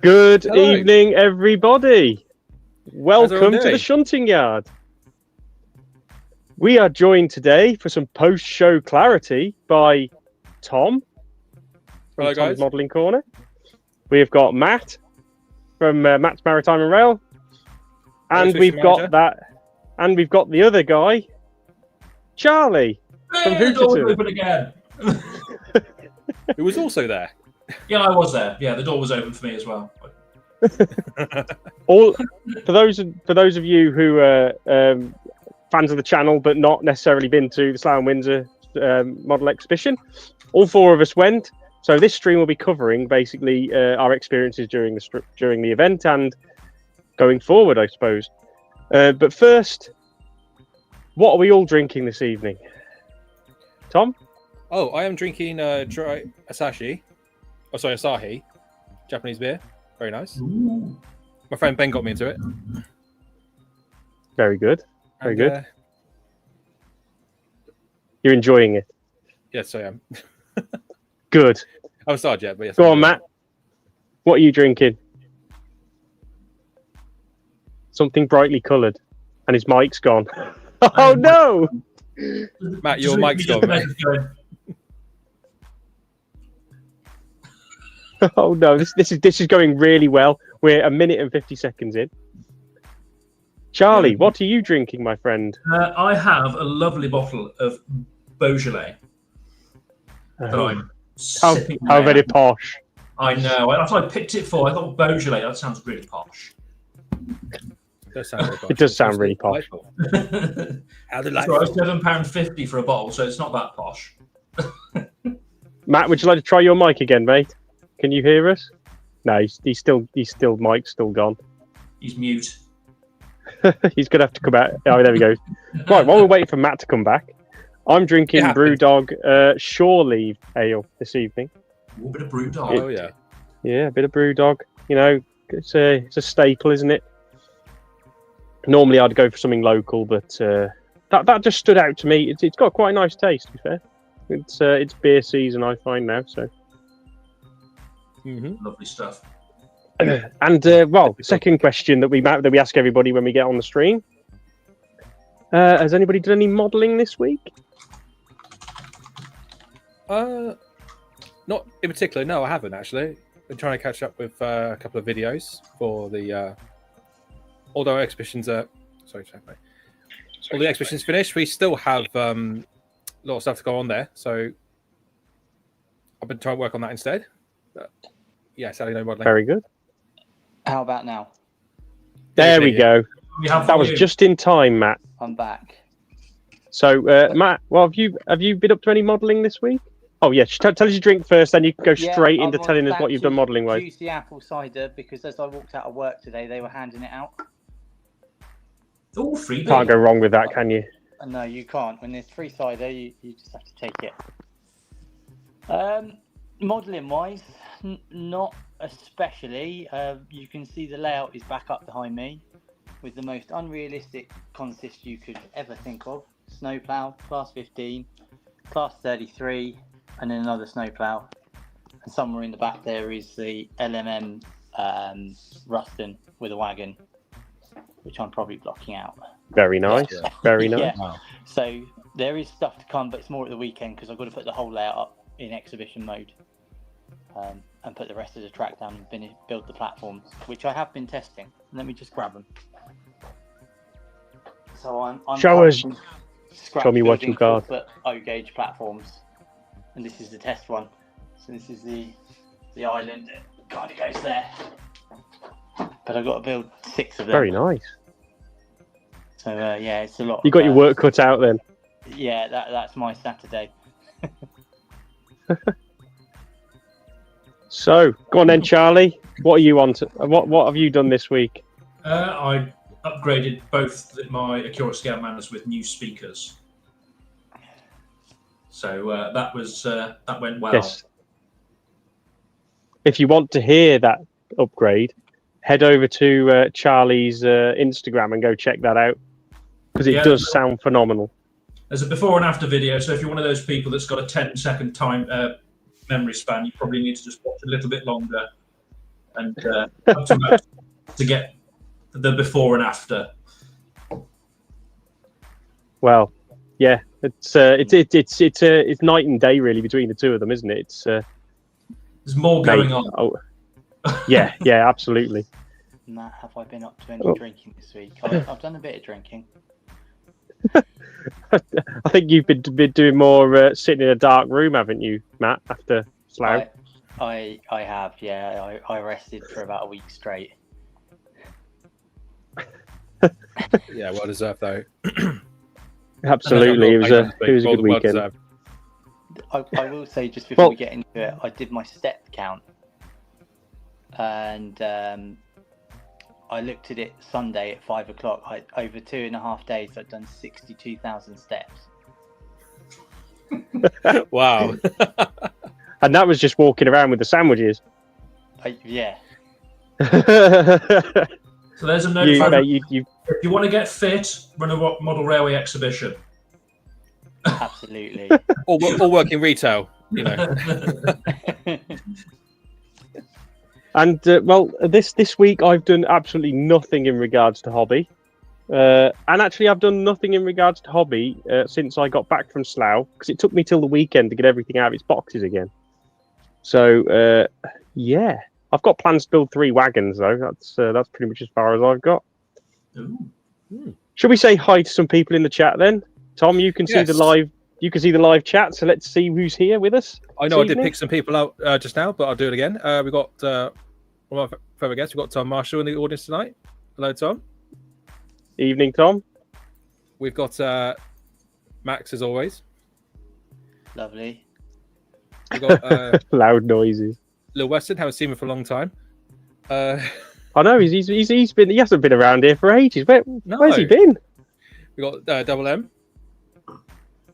Good Hello. evening, everybody. Welcome to the Shunting Yard. We are joined today for some post-show clarity by Tom from Hello, Tom's guys. Modelling Corner. We have got Matt from Matt's Maritime and Rail, and we've got the other guy, Charlie from The door was Hooterton. open again. Who was also there. Yeah, I was there. Yeah, the door was open for me as well. For those of you who are fans of the channel but not necessarily been to the Slough and Windsor model exhibition, all four of us went. So this stream will be covering basically our experiences during the event and going forward, I suppose. But first, what are we all drinking this evening? Tom? Oh, I am drinking dry Asahi. Oh, sorry, Asahi. Japanese beer. Very nice. Ooh. My friend Ben got me into it. Very good. Very good. And, You're enjoying it. yes, I am. Good. I haven't started yet, but yes. Go on, Matt. What are you drinking? Something brightly coloured. And his mic's gone. Oh, no! Matt, your mic's gone. Mate. Oh, no. This is going really well. We're 1 minute and 50 seconds in. Charlie, what are you drinking, my friend? I have a lovely bottle of Beaujolais. That I'm sipping How now. very posh. I know. That's what I picked it for. I thought Beaujolais. That sounds really posh. It does sound really posh. It does sound really posh. How It's £7.50 for a bottle, so it's not that posh. Matt, would you like to try your mic again, mate? Can you hear us? No, he's still mic's still gone. He's mute. He's gonna have to come out. Oh, there we go. Right, while we're waiting for Matt to come back, I'm drinking Brewdog Shore Leave Ale this evening. A bit of Brewdog. Oh yeah. Yeah, a bit of Brewdog. You know, it's a staple, isn't it? Normally I'd go for something local, but that just stood out to me. It's got quite a nice taste, to be fair. It's beer season, I find now. So. Lovely stuff. And second question that we ask everybody when we get on the stream: has anybody done any modelling this week? Not in particular. No, I haven't actually. Been trying to catch up with a couple of videos for the. Although our exhibitions are, all the exhibitions finished, we still have a lot of stuff to go on there. So I've been trying to work on that instead. But yeah, sadly no modelling. Very good. How about now? There we go. That was you. just in time, Matt. I'm back. So, Matt, have you been up to any modelling this week? Oh, yeah. Tell us your drink first, then you can go straight into telling us what you've done modelling wise. Juicy apple cider because as I walked out of work today, they were handing it out. All free. Can't go wrong with that, can you? No, you can't. When there's free cider, you just have to take it. Modelling wise, not especially. You can see the layout is back up behind me with the most unrealistic consist you could ever think of. Snowplow, class 15, class 33, and then another snowplow. And somewhere in the back there is the LMM Ruston with a wagon, which I'm probably blocking out. Very nice. Yeah. Very nice. Yeah. Wow. So there is stuff to come, but it's more at the weekend because I've got to put the whole layout up in exhibition mode and put the rest of the track down and build the platforms, which I have been testing. Let me just grab them. So I'm Show us. Show me what you got. But O-gauge platforms, and this is the test one. So this is the island that kind of goes there. But I've got to build 6 of them. Very nice. So yeah, it's a lot. You got your work cut out then. Yeah, that's my Saturday. So, go on then, Charlie. What are you on to? What have you done this week? I upgraded both my Acura Scoutmanners with new speakers. So that went well. Yes. If you want to hear that upgrade, head over to Charlie's Instagram and go check that out because it does sound phenomenal. There's a before and after video, so if you're one of those people that's got a 10-second time memory span, you probably need to just watch a little bit longer and up to get the before and after. Well, yeah, it's night and day really between the two of them, isn't it? It's There's more going on. Oh, yeah, absolutely. Matt, have I been up to any drinking this week? I've done a bit of drinking. I think you've been doing more sitting in a dark room, haven't you, Matt? After Slough. I have, yeah. I rested for about a week straight. Yeah, well deserved though. Absolutely, it was a good weekend. I will say just before we get into it, I did my step count, and I looked at it Sunday at 5 o'clock. Over 2.5 days, I'd done 62,000 steps. Wow! And that was just walking around with the sandwiches. Yeah. So there's a note. If you want to get fit, run a model railway exhibition. Absolutely. or work in retail, you know. And this week I've done absolutely nothing in regards to hobby, and actually I've done nothing in regards to hobby since I got back from Slough, because it took me till the weekend to get everything out of its boxes again. So yeah, I've got plans to build 3 wagons though. That's pretty much as far as I've got. Should we say hi to some people in the chat then? Tom, you can see the live. You can see the live chat. So let's see who's here with us. I know I did pick some people out just now, but I'll do it again. We got one of our further guests. We've got Tom Marshall in the audience tonight. Hello, Tom. Evening, Tom. We've got Max as always. Lovely. We've got loud noises. Lil Weston, haven't seen him for a long time. I know he hasn't been around here for ages. Where's he been? We got Double M.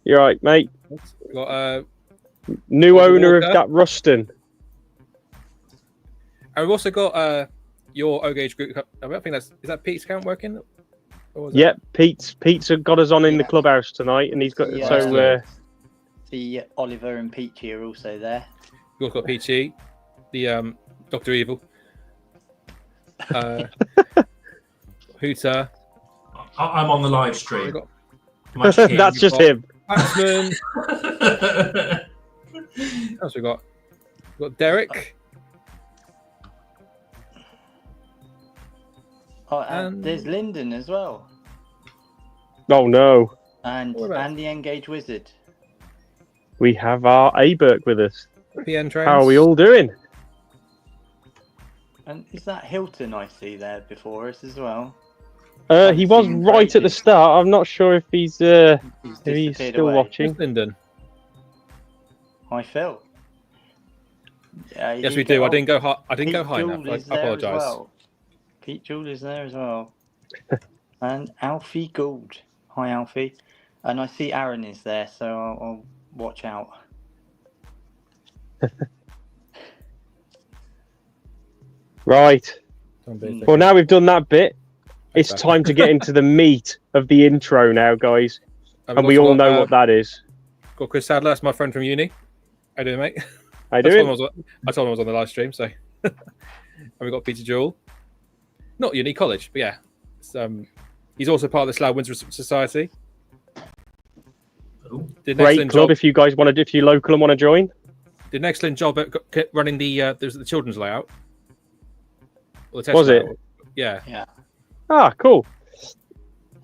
You're right, mate. We got new owner Walker of that Ruston. And we've also got your O-Gauge group. I think is that Pete's account working? Yep, Pete's got us on in the clubhouse tonight, and he's got the Oliver and Peachy are also there. We've also got Peachy, the Dr. Evil. Hooter. I'm on the live stream. That's just him. Axman. What else we got? We've got Derek. Oh, and there's Lyndon as well. Oh no. And the Engage Wizard. We have our Aberk with us. PN Trains. How are we all doing? And is that Hilton I see there before us as well? He was right at the start. I'm not sure if he's still watching. Lyndon. Hi, Phil. Yes, we do. I didn't go high. I enough. I apologise. Well. Pete Jewell is there as well. And Alfie Gould. Hi, Alfie. And I see Aaron is there, so I'll watch out. Right. Well, now we've done that bit, it's time to get into the meat of the intro now, guys. And we all know what that is. Got Chris Sadler, that's my friend from uni. How you doing, mate? How you doing? I told him I was on the live stream, so. And we got Peter Jewell. Not uni, college, but yeah. He's also part of the Slough Windsor Society. Great club if you guys want to, if you're local and want to join. Did an excellent job at running the children's layout. Was it? Yeah. Yeah. Ah, cool.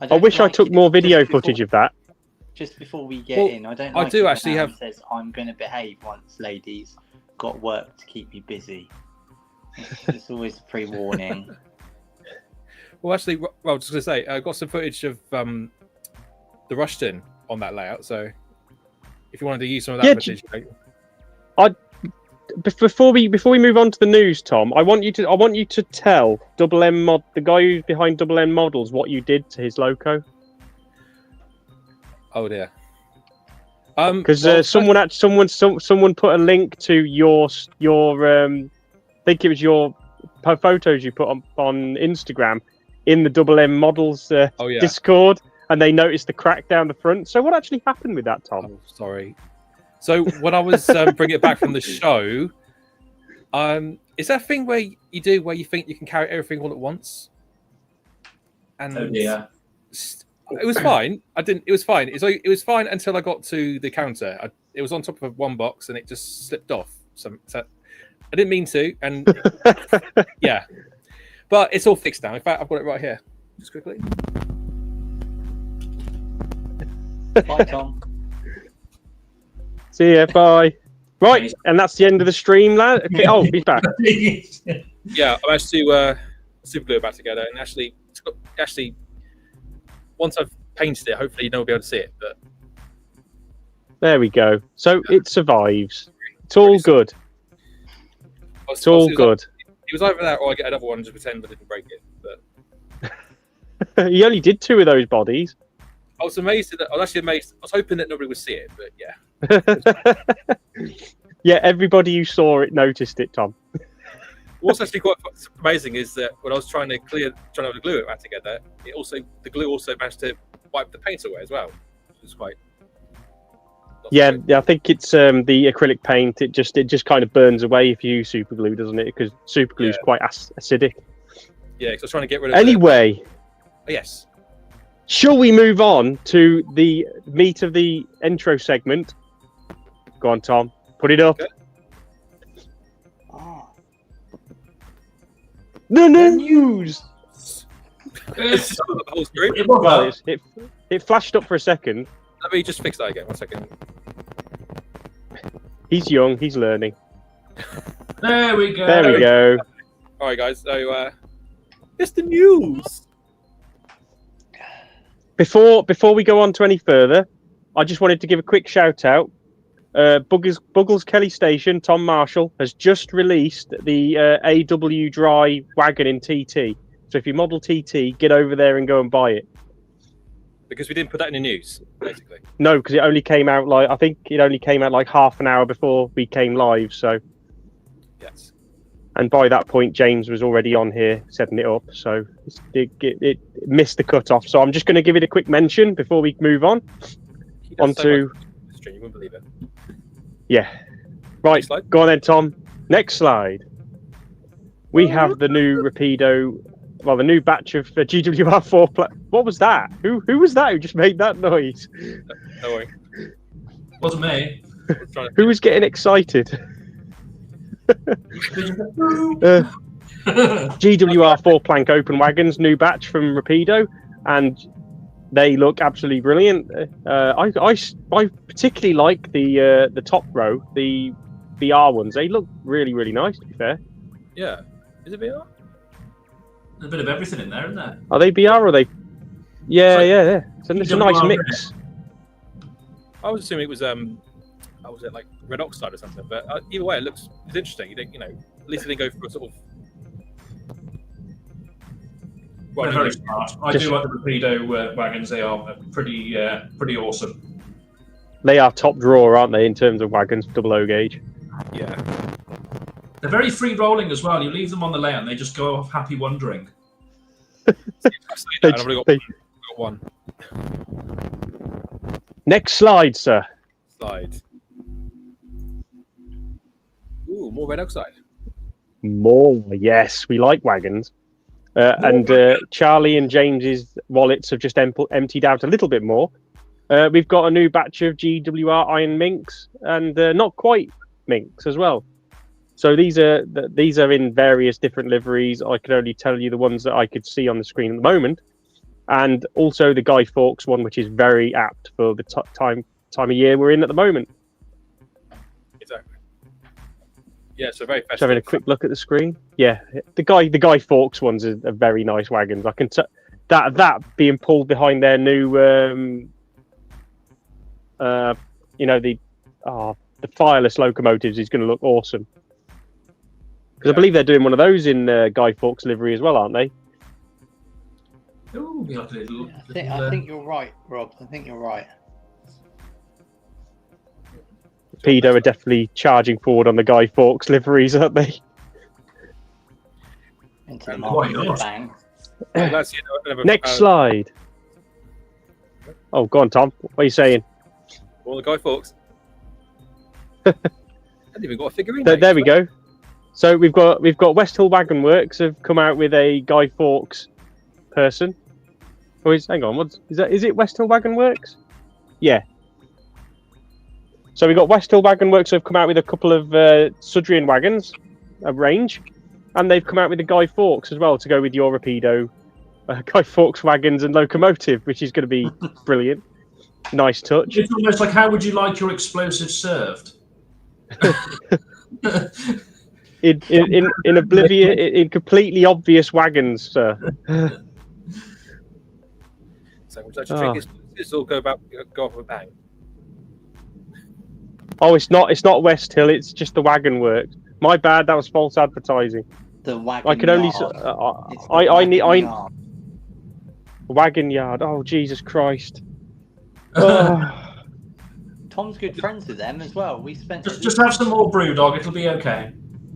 I wish I took more video footage of that. Just before we get in, I don't. Like I do actually have. Says I'm going to behave once, ladies. Got work to keep me busy. It's always a pre-warning. Well, actually, I was just going to say, I got some footage of the Rushton on that layout. So, if you wanted to use some of that footage, before we move on to the news, Tom, I want you to tell Double M Mod, the guy who's behind Double M Models, what you did to his loco. Oh dear. Because someone put a link to your I think it was your photos you put on Instagram in the Double M Models Discord, and they noticed the crack down the front. So what actually happened with that, Tom? Oh, sorry. So when I was bringing it back from the show, Is that a thing where you do where you think you can carry everything all at once? And Oh dear. it was fine. It was fine. It was fine until I got to the counter. It was on top of one box and it just slipped off. So I didn't mean to, and yeah, but it's all fixed now. In fact, I've got it right here. Just quickly. Bye, Tom. See ya. Bye. Right, and that's the end of the stream, lad. Okay. Oh, he's back. Yeah, I managed to super glue it back together, and actually, once I've painted it, hopefully no one will be able to see it. But There we go. So it survives. It's all good. It's all good. It was either that or I get another one and just pretend I didn't break it. But You only did 2 of those bodies. I was amazed. I was actually amazed. I was hoping that nobody would see it, but yeah. Yeah, everybody who saw it noticed it, Tom. What's actually quite amazing is that when I was trying to glue it back together, the glue also managed to wipe the paint away as well, which is quite. Yeah, I think it's the acrylic paint. It just kind of burns away if you use super glue, doesn't it? Because super glue is quite acidic. Yeah, because I was trying to get rid of. Anyway, yes. Shall we move on to the meat of the intro segment? Go on, Tom. Put it up. Okay. Oh. The news. It's- The whole screen. it was Well, up. it flashed up for a second. Let me just fix that again. 1 second. He's young. He's learning. There we go. There we go. All right, guys. So it's the news. Before we go on to any further, I just wanted to give a quick shout out. Buggles Kelly Station, Tom Marshall, has just released the AW Dry wagon in TT. So if you model TT, get over there and go and buy it. Because we didn't put that in the news, basically. No, because it only came out like half an hour before we came live. So, Yes. and by that point, James was already on here setting it up. So it missed the cutoff. So I'm just going to give it a quick mention before we move on. He does so Onto much on the stream, you wouldn't believe it. Yeah. Right. Next slide. Go on then, Tom. Next slide. We have the new Rapido, well, the new batch of GWR4. What was that? Who was that who just made that noise? Don't worry. Wasn't me. Who was getting excited? GWR4 plank open wagons, new batch from Rapido, and they look absolutely brilliant. I particularly like the top row, the VR ones. They look really, really nice, to be fair. Yeah. Is it VR? There's a bit of everything in there, isn't there? Are they BR or are they? Yeah, So- yeah. It's a nice GWR, mix. I was assuming it was was it like red oxide or something? But either way, it's interesting. You think, at least they didn't go for a sort of. Well, They're very smart. I do like the Rapido wagons. They are pretty awesome. They are top drawer, aren't they, in terms of wagons, double O gauge? Yeah. They're very free rolling as well. You leave them on the layout and they just go off happy wandering. I've already got one. Next slide, sir. Slide. Ooh, more red oxide. More, yes, we like wagons. And Charlie and James's wallets have just emptied out a little bit more. We've got a new batch of GWR Iron Minks and not quite Minks as well. So these are in various different liveries. I can only tell you the ones that I could see on the screen at the moment, and also the Guy Fawkes one, which is very apt for the time of year we're in at the moment. Exactly. Yeah, so very festive. Just having a quick look at the screen. Yeah, the Guy Fawkes ones are very nice wagons. I can that being pulled behind their new the fireless locomotives is going to look awesome. Because I believe they're doing one of those in Guy Fawkes livery as well, aren't they? Ooh, like a little, I think you're right, Rob. I think you're right. Pedo are definitely charging forward on the Guy Fawkes liveries, aren't they? Into the Why market with a not? bang. That's Next slide. Oh, go on, Tom. What are you saying? All the Guy Fawkes. I haven't even got a figurine. There we go. So we've got West Hill Wagon Works have come out with a Guy Fawkes person. Hang on, is it West Hill Wagon Works? Yeah. So we've got West Hill Wagon Works who have come out with a couple of Sudrian wagons, a range, and they've come out with a Guy Fawkes as well to go with your Rapido, Guy Fawkes wagons and locomotive, which is going to be brilliant. Nice touch. It's almost like, how would you like your explosive served? in oblivion, in completely obvious wagons, sir. So would you like to drink this all go off a bang? Oh, it's not West Hill. It's just the Wagon Works. My bad. That was false advertising. The wagon. I could only. Yard. Wagon Yard. Oh, Jesus Christ. Tom's good friends with them as well. We spent just have some more brew, dog. It'll be okay.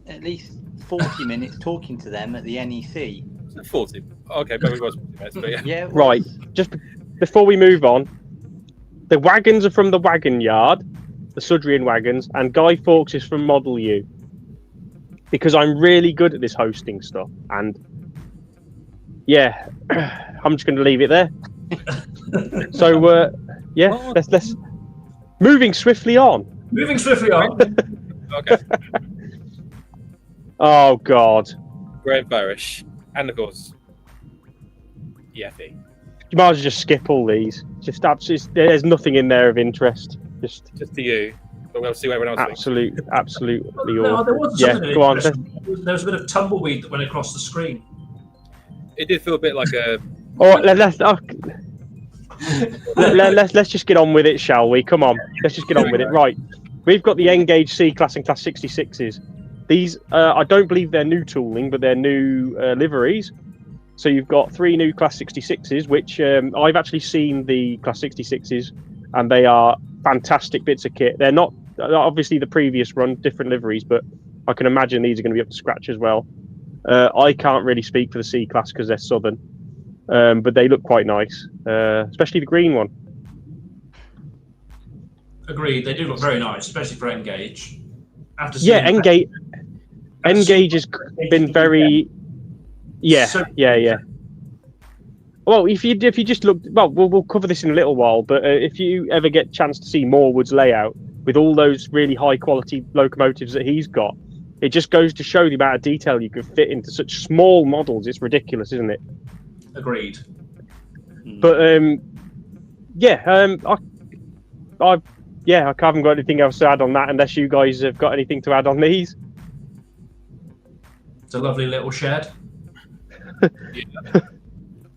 At least 40 minutes talking to them at the NEC. 40. Okay, but we was 40 minutes. But yeah. Yeah. Right. Just before we move on, the wagons are from the Wagon Yard, the Sudrian wagons, and Guy Fawkes is from Model U. Because I'm really good at this hosting stuff, and yeah, I'm just going to leave it there. So yeah, let's moving swiftly on. Moving swiftly on. Okay. Oh God. Graham Barish, and of course, Yeffy. You might as well just skip all these. Just absolutely, there's nothing in there of interest. Just to you. But we'll see what everyone else thinks. Absolutely. No, there was something go on. There was a bit of tumbleweed that went across the screen. It did feel a bit like a. All right, let's just get on with it, shall we? Come on, let's just get on with it. Right, we've got the Engage C class and Class 66s. These, I don't believe they're new tooling, but they're new liveries. So you've got 3 new Class 66s, which I've actually seen the Class 66s, and they are fantastic bits of kit. They're not obviously the previous run, different liveries, but I can imagine these are going to be up to scratch as well. I can't really speak for the C class because they're southern, but they look quite nice, especially the green one. Agreed, they do look very nice, especially for Engage. Engage has been very, yeah. Well, if you just look, well, we'll cover this in a little while, but if you ever get a chance to see Morewood's layout with all those really high quality locomotives that he's got, it just goes to show the amount of detail you can fit into such small models. It's ridiculous, isn't it? Agreed. But I haven't got anything else to add on that unless you guys have got anything to add on these. It's a lovely little shed. Yeah.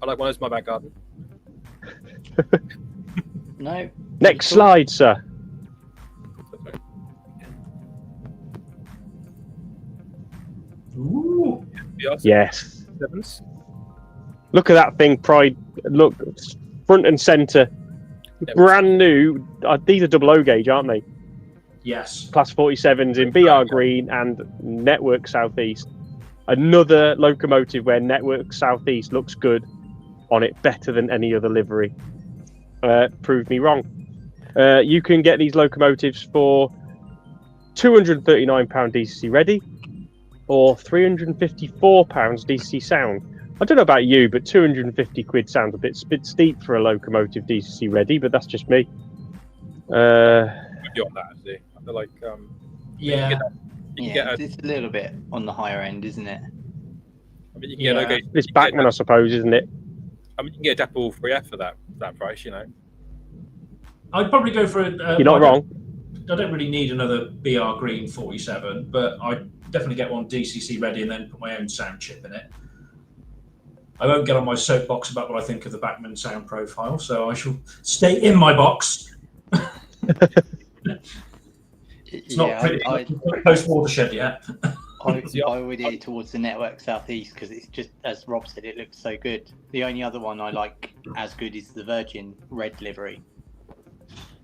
I like one of those in my back garden. No. Next slide, sir. Ooh. Yes. Sevens. Look at that thing, Pride. Look, front and centre. Brand new. These are double O gauge, aren't they? Yes. Class 47s in BR Green and Network Southeast. Another locomotive where Network Southeast looks good on it, better than any other livery. Prove me wrong. You can get these locomotives for £239 DCC ready or £354 DCC sound. I don't know about you, but 250 quid sounds a bit steep for a locomotive DCC ready, but that's just me. Beyond that, actually. I feel like it's a little bit on the higher end, isn't it? I mean, you can get it's Backman, I suppose, isn't it? I mean, you can get a Dapple 3F for that price, you know. I'd probably go for You're not wrong. I don't really need another BR Green 47, but I'd definitely get one DCC ready and then put my own sound chip in it. I won't get on my soapbox about what I think of the Backman sound profile, so I shall stay in my box. It's not pretty post watershed yet. I would eat towards the Network Southeast because it's just, as Rob said, it looks so good. The only other one I like as good is the Virgin red livery.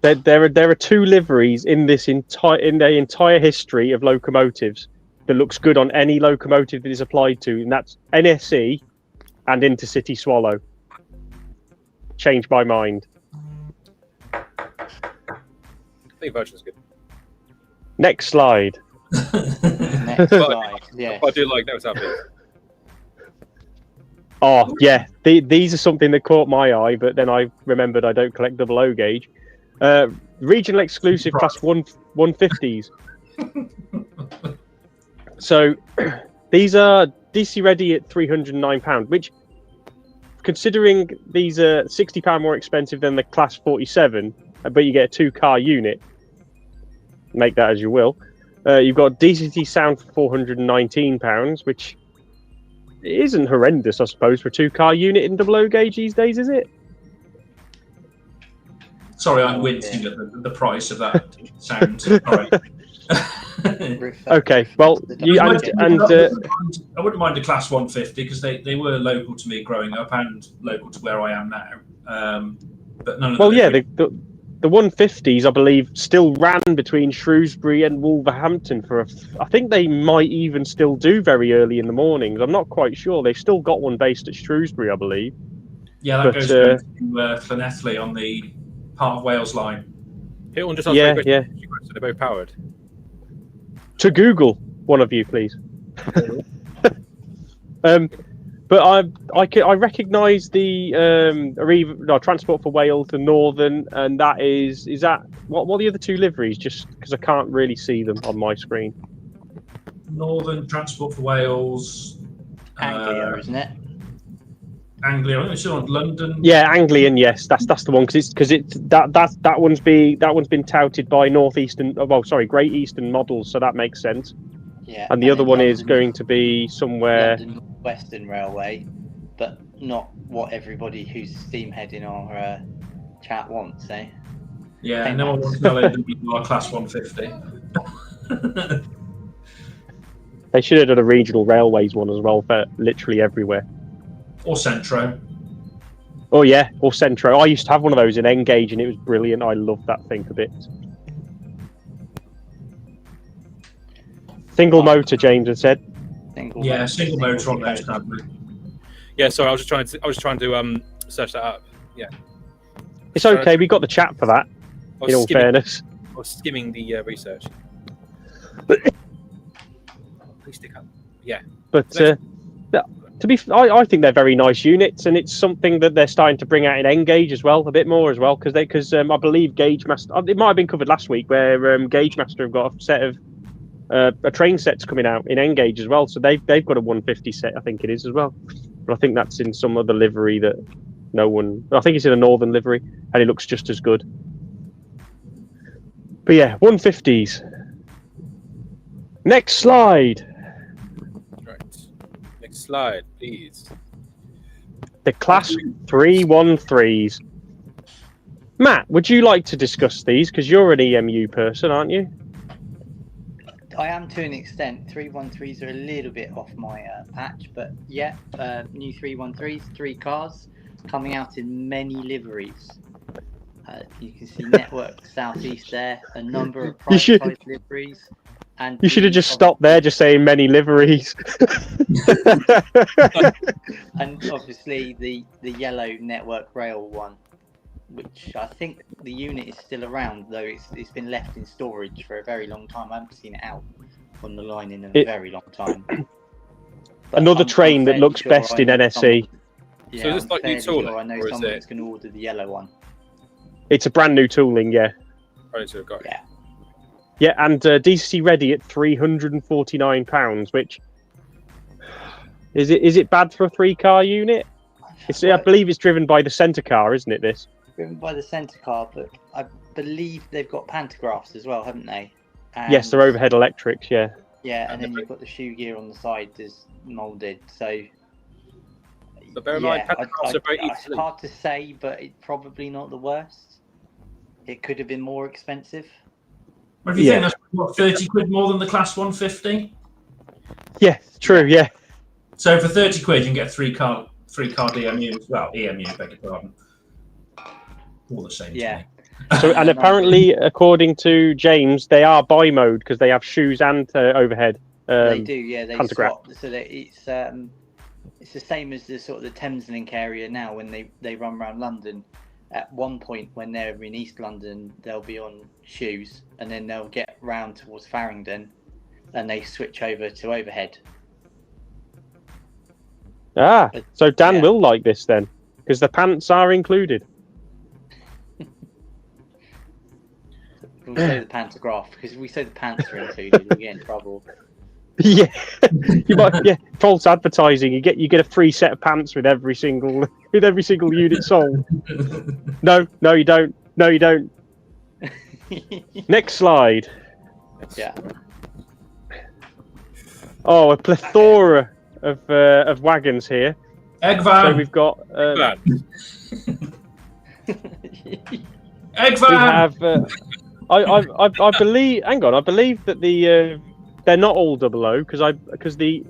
There are 2 liveries in the entire history of locomotives that looks good on any locomotive that is applied to, and that's NSE and Intercity Swallow. Changed my mind. I think Virgin's good. Next slide. Next slide. Yeah. I do like those outfits. Oh yeah, these are something that caught my eye, but then I remembered I don't collect double O gauge. Regional exclusive class 150s. So these are DC ready at £309, which, considering these are £60 more expensive than the class 47, but you get a 2-car unit. Make that as you will. You've got DCT sound for £419, which isn't horrendous, I suppose, for a 2-car unit in double O gauge these days, is it? Sorry, I'm wincing at the price of that sound. Sorry. Okay, well, I wouldn't mind a class 150 because they were local to me growing up and local to where I am now. But none of the 150s, I believe, still ran between Shrewsbury and Wolverhampton I think they might even still do very early in the mornings. I'm not quite sure. They've still got one based at Shrewsbury, I believe. Yeah, that goes to Llanelli on the part of Wales line. Hilton just asked so they're both powered. To Google, one of you, please. But I recognise the Transport for Wales, the Northern, and that is that what are the other two liveries? Just because I can't really see them on my screen. Northern Transport for Wales, Anglia, isn't it? Anglia. I think it's on London. Yeah, Anglian. Yes, that's the one because that one's been touted by Great Eastern Models, so that makes sense. Yeah, and the other one is going to be somewhere London Western Railway, but not what everybody who's steamheading our chat wants, eh? Yeah, no one wants to know our class 150. They should have done a regional railways one as well for literally everywhere. Or Centro. Oh yeah, or Centro. I used to have one of those in Engage and it was brilliant. I loved that thing a bit. Single motor, James had said. Single motor on those sadly. Yeah, sorry, I was trying to search that up. Yeah. It's okay, we got the chat for that, in all fairness. I was skimming the research. Please stick up. Yeah. But I think they're very nice units, and it's something that they're starting to bring out in Engage as well, a bit more as well, because I believe Gauge Master. It might have been covered last week, where Gauge Master have got a set of a train set's coming out in Engage as well, so they've got a 150 set, I think it is as well. But I think that's in some other livery that no one. I think it's in a Northern livery, and it looks just as good. But yeah, 150s. Next slide. Slide, please. The class 313s. Matt, would you like to discuss these? Because you're an EMU person, aren't you? I am to an extent. 313s are a little bit off my patch, but yeah, new 313s, 3 cars coming out in many liveries. You can see Network Southeast there, a number of privatised liveries. And you should have just stopped there, just saying many liveries. And obviously the yellow Network Rail one, which I think the unit is still around, though it's been left in storage for a very long time. I haven't seen it out on the line in a very long time. But another train that looks best in NSE. Yeah, so is this like new tooling? I know someone that's going to order the yellow one. It's a brand new tooling, yeah. Yeah. Yeah, and DC ready at £349, which is it bad for a 3-car unit? I believe it's driven by the centre car, isn't it? This driven by the centre car, but I believe they've got pantographs as well, haven't they? And yes, they're overhead electrics. Yeah. Yeah, and then you've got the shoe gear on the side that's moulded. So. But bear in mind, pantographs are very easy. It's hard to say, but it's probably not the worst. It could have been more expensive. What do you think? That's what, 30 quid more than the class 150? Yeah, true. Yeah. So for 30 quid, you can get a 3-car DMU as well. EMU, beg your pardon. All the same. Yeah. To me. So, and apparently, according to James, they are bi-mode because they have shoes and overhead. They do, yeah. They pantograph. swap. So it's the same as the sort of the Thameslink area now when they run around London. At one point when they're in East London, they'll be on shoes, and then they'll get round towards Farringdon. and they switch over to overhead. So Dan Yeah. will like this then, because the pants are included. We'll say the pantograph, because if we say the pants are included, we'll get in trouble. Yeah, you might. Yeah, false advertising. You get a free set of pants with every single unit sold. No, you don't. No, you don't. Next slide. Yeah. Oh, a plethora of wagons here. Egg So van. we've got. Egg We van. have. I believe. Hang on. I believe that they're not all 00 because the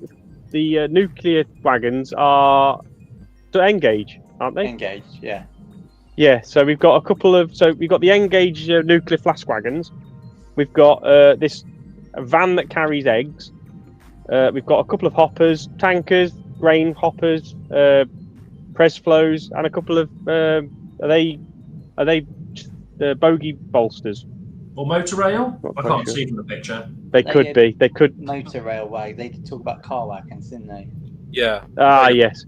nuclear wagons are to Engage, aren't they? Engaged, yeah. Yeah. So we've got a couple of. So we've got the Engage nuclear flask wagons. We've got this van that carries eggs. We've got a couple of hoppers, tankers, grain hoppers, press flows, and a couple of. Are they bogey bolsters? Or motor rail? Not I quite can't sure. see from the picture. They could be. They could. Motor railway. They did talk about car wagons, didn't they? Yeah. Yes.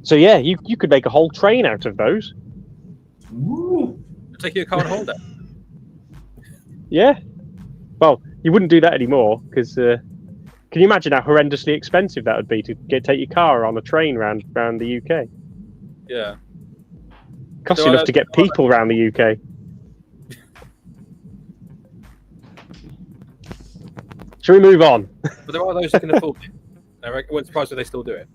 So yeah, you could make a whole train out of those. Ooh. Take your car and hold it. Yeah. Well, you wouldn't do that anymore because can you imagine how horrendously expensive that would be to take your car on a train round the UK? Yeah. Costs So enough to get people around the UK. Shall we move on? But there are those who can afford it. I wouldn't surprise if they still do it.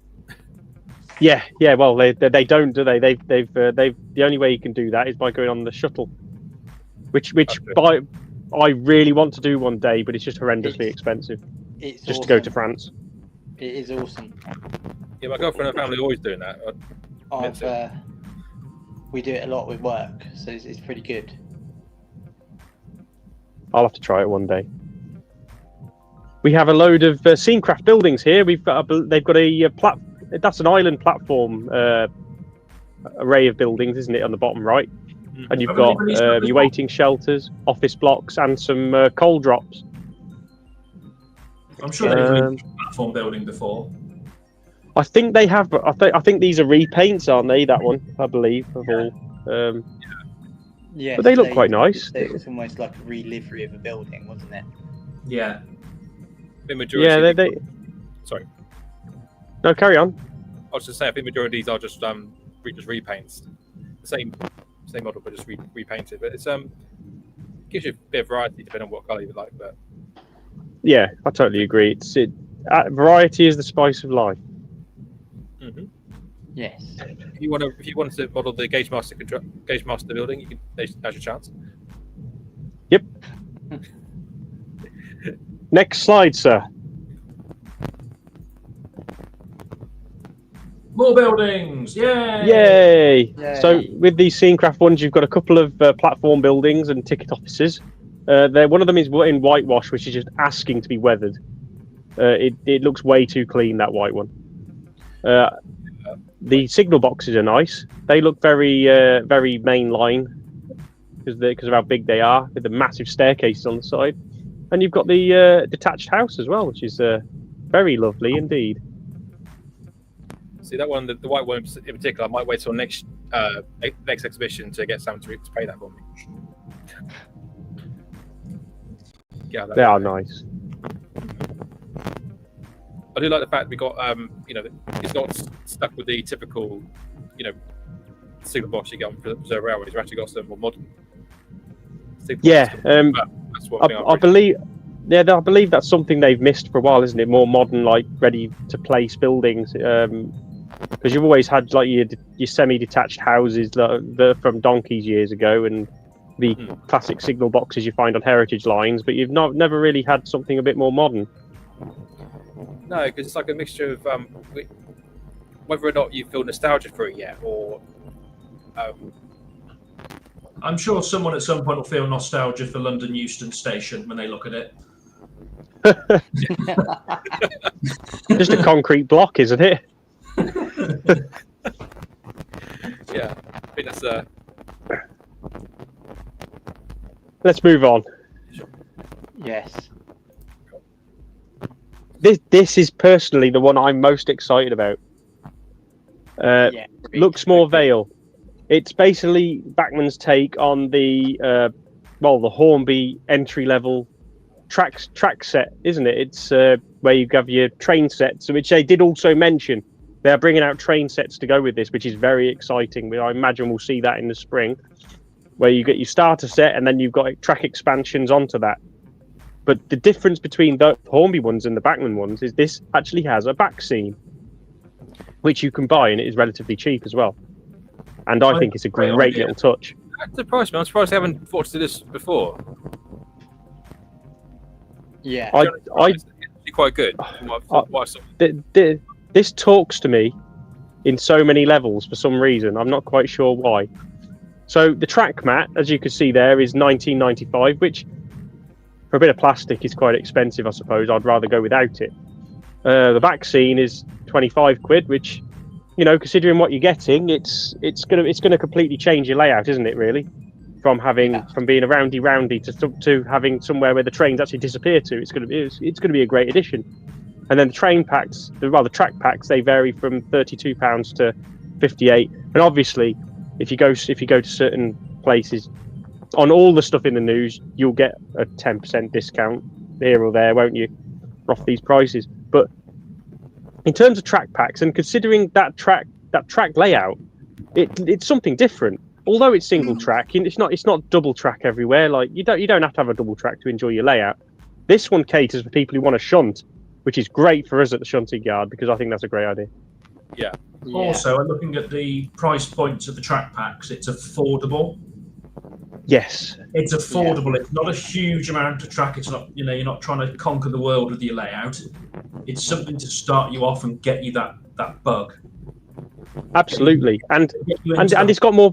Yeah. Well, they don't, do they? They've the only way you can do that is by going on the shuttle, which I really want to do one day, but it's just horrendously expensive It's just awesome. to go to France. It is awesome. Yeah, my girlfriend and family are always doing that. We do it a lot with work, so it's pretty good. I'll have to try it one day. We have a load of scenecraft buildings here. They've got a that's an island platform array of buildings, isn't it, on the bottom right? And you've got your waiting shelters, office blocks, and some coal drops. I'm sure they've released a platform building before. I think they have. I think these are repaints, aren't they? That one, I believe, of all. Yeah, But they look quite nice. It's almost like a re-livery of a building, wasn't it? Yeah. The majority. Yeah, they. Sorry. No, carry on. I was just saying, I think the majority of these are just repaints. The same model, but just repainted. But it's gives you a bit of variety depending on what colour you like. But Yeah, I totally agree. Variety is the spice of life. Yes. if you want to model the Gauge Master building, there's your chance. Yep. Next slide, sir. More buildings! Yay! Yay! So with these scenecraft ones, you've got a couple of platform buildings and ticket offices. One of them is in whitewash, which is just asking to be weathered. It looks way too clean, that white one. The signal boxes are nice. They look very very mainline because of how big they are, with the massive staircases on the side. And you've got the detached house as well, which is very lovely indeed. See that one, the white one in particular. I might wait till next exhibition to get someone to pay that for me. They are nice. I do like the fact we got it's not stuck with the typical signal box you get on reserve railways. We actually got some more modern. Yeah, that's what I believe. Yeah, I believe that's something they've missed for a while, isn't it? More modern, like ready to place buildings. Because you've always had like your semi-detached houses that are from donkeys years ago, and the classic signal boxes you find on heritage lines. But you've never really had something a bit more modern. No, because it's like a mixture of whether or not you feel nostalgia for it yet, or I'm sure someone at some point will feel nostalgia for London Euston Station when they look at it. Just a concrete block, isn't it? Yeah, I think that's Let's move on. Yes. this is personally the one I'm most excited about. Luxmore Vale. It's basically Bachmann's take on the the Hornby entry level track set, isn't it? It's where you have your train sets, which they did also mention. They're bringing out train sets to go with this, which is very exciting. I imagine we'll see that in the spring, where you get your starter set and then you've got track expansions onto that. But the difference between the Hornby ones and the Bachmann ones is this actually has a back scene, which you can buy, and it is relatively cheap as well. And I think it's a great little touch. That surprised me. I'm surprised they haven't thought to do this before. Yeah, it's quite good. This talks to me in so many levels for some reason. I'm not quite sure why. So the track mat, as you can see there, is $19.95, which for a bit of plastic is quite expensive, I suppose. I'd rather go without it. The back scene is £25, which, considering what you're getting, it's gonna completely change your layout, isn't it? Really, from being a roundy to having somewhere where the trains actually disappear to. It's gonna be a great addition. And then the train packs, the track packs, they vary from £32 to £58. And obviously, if you go to certain places, on all the stuff in the news, you'll get a 10% discount here or there, won't you, off these prices? But in terms of track packs, and considering that track layout, it's something different. Although it's single track, it's not double track everywhere. Like you don't have to have a double track to enjoy your layout. This one caters for people who want to shunt, which is great for us at the shunting yard, because I think that's a great idea. Yeah. Also, looking at the price points of the track packs, it's affordable. Yes. It's affordable. Yeah. It's not a huge amount of track. It's not, you're not trying to conquer the world with your layout. It's something to start you off and get you that bug. Absolutely. And it's got more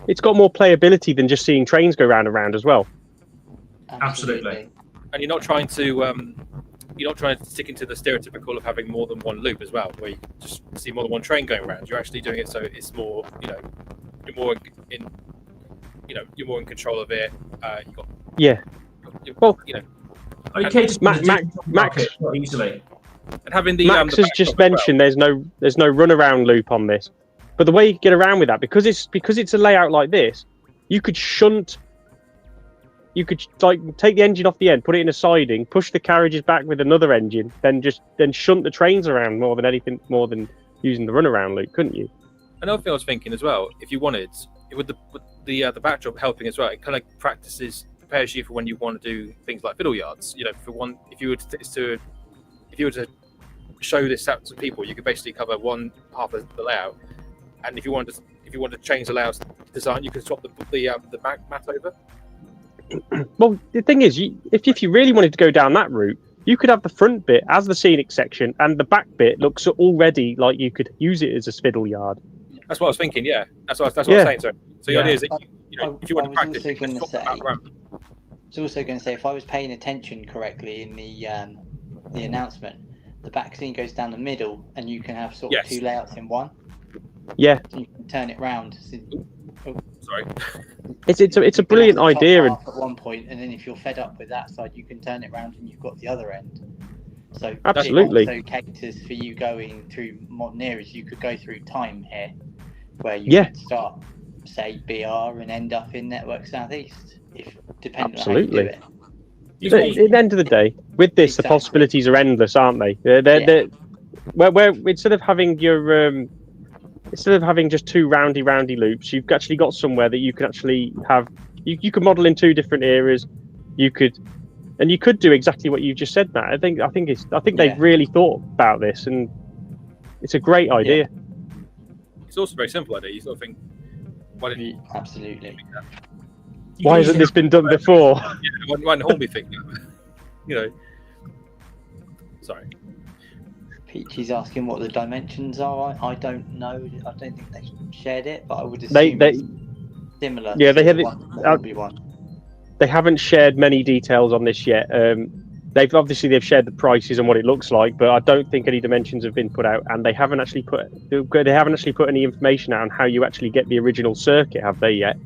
playability than just seeing trains go round and round as well. Absolutely. And you're not trying to stick into the stereotypical of having more than one loop as well, where you just see more than one train going around. You're actually doing it so it's more, you're more in control of it. Max easily. And having the Max has just mentioned there's no runaround loop on this, but the way you get around with that, because it's a layout like this, you could shunt. You could take the engine off the end, put it in a siding, push the carriages back with another engine, then shunt the trains around more than using the runaround loop, couldn't you? Another thing I was thinking as well, if you wanted, with the backdrop helping as well, it kind of prepares you for when you want to do things like fiddle yards. If you were to show this out to people, you could basically cover one half of the layout, and if you wanted to change the layout design, you could swap the mat over. Well, the thing is, if you really wanted to go down that route, you could have the front bit as the scenic section, and the back bit looks already like you could use it as a fiddle yard. That's what I was thinking. Yeah, that's what I was saying. So the idea is that if you want to practice, you can swap the mat around. I was also going to say, if I was paying attention correctly in the announcement, the back scene goes down the middle, and you can have sort of two layouts in one. Yeah. So you can turn it round. Sorry. It's a brilliant idea. At one point, and then if you're fed up with that side, you can turn it round and you've got the other end. So absolutely. It also caters for you going through modern eras. You could go through time here, where you could start, say, BR and end up in Network Southeast, depending on how you do it. At the end of the day, with this, the possibilities are endless, aren't they? They're where instead of having just two roundy loops, you've actually got somewhere that you can actually have. You could model in two different eras. You could do exactly what you just said, Matt. I think they've really thought about this, and it's a great idea. It's also a very simple idea. You sort of think, why didn't you? Absolutely. Why hasn't this been done before? Why didn't Hornby think that? Sorry. Peachy's asking what the dimensions are. I don't know. I don't think they shared it, but I would assume it's similar. Yeah, they have one. They haven't shared many details on this yet. They've shared the prices and what it looks like, but I don't think any dimensions have been put out, and they haven't actually put any information out on how you actually get the original circuit, have they yet?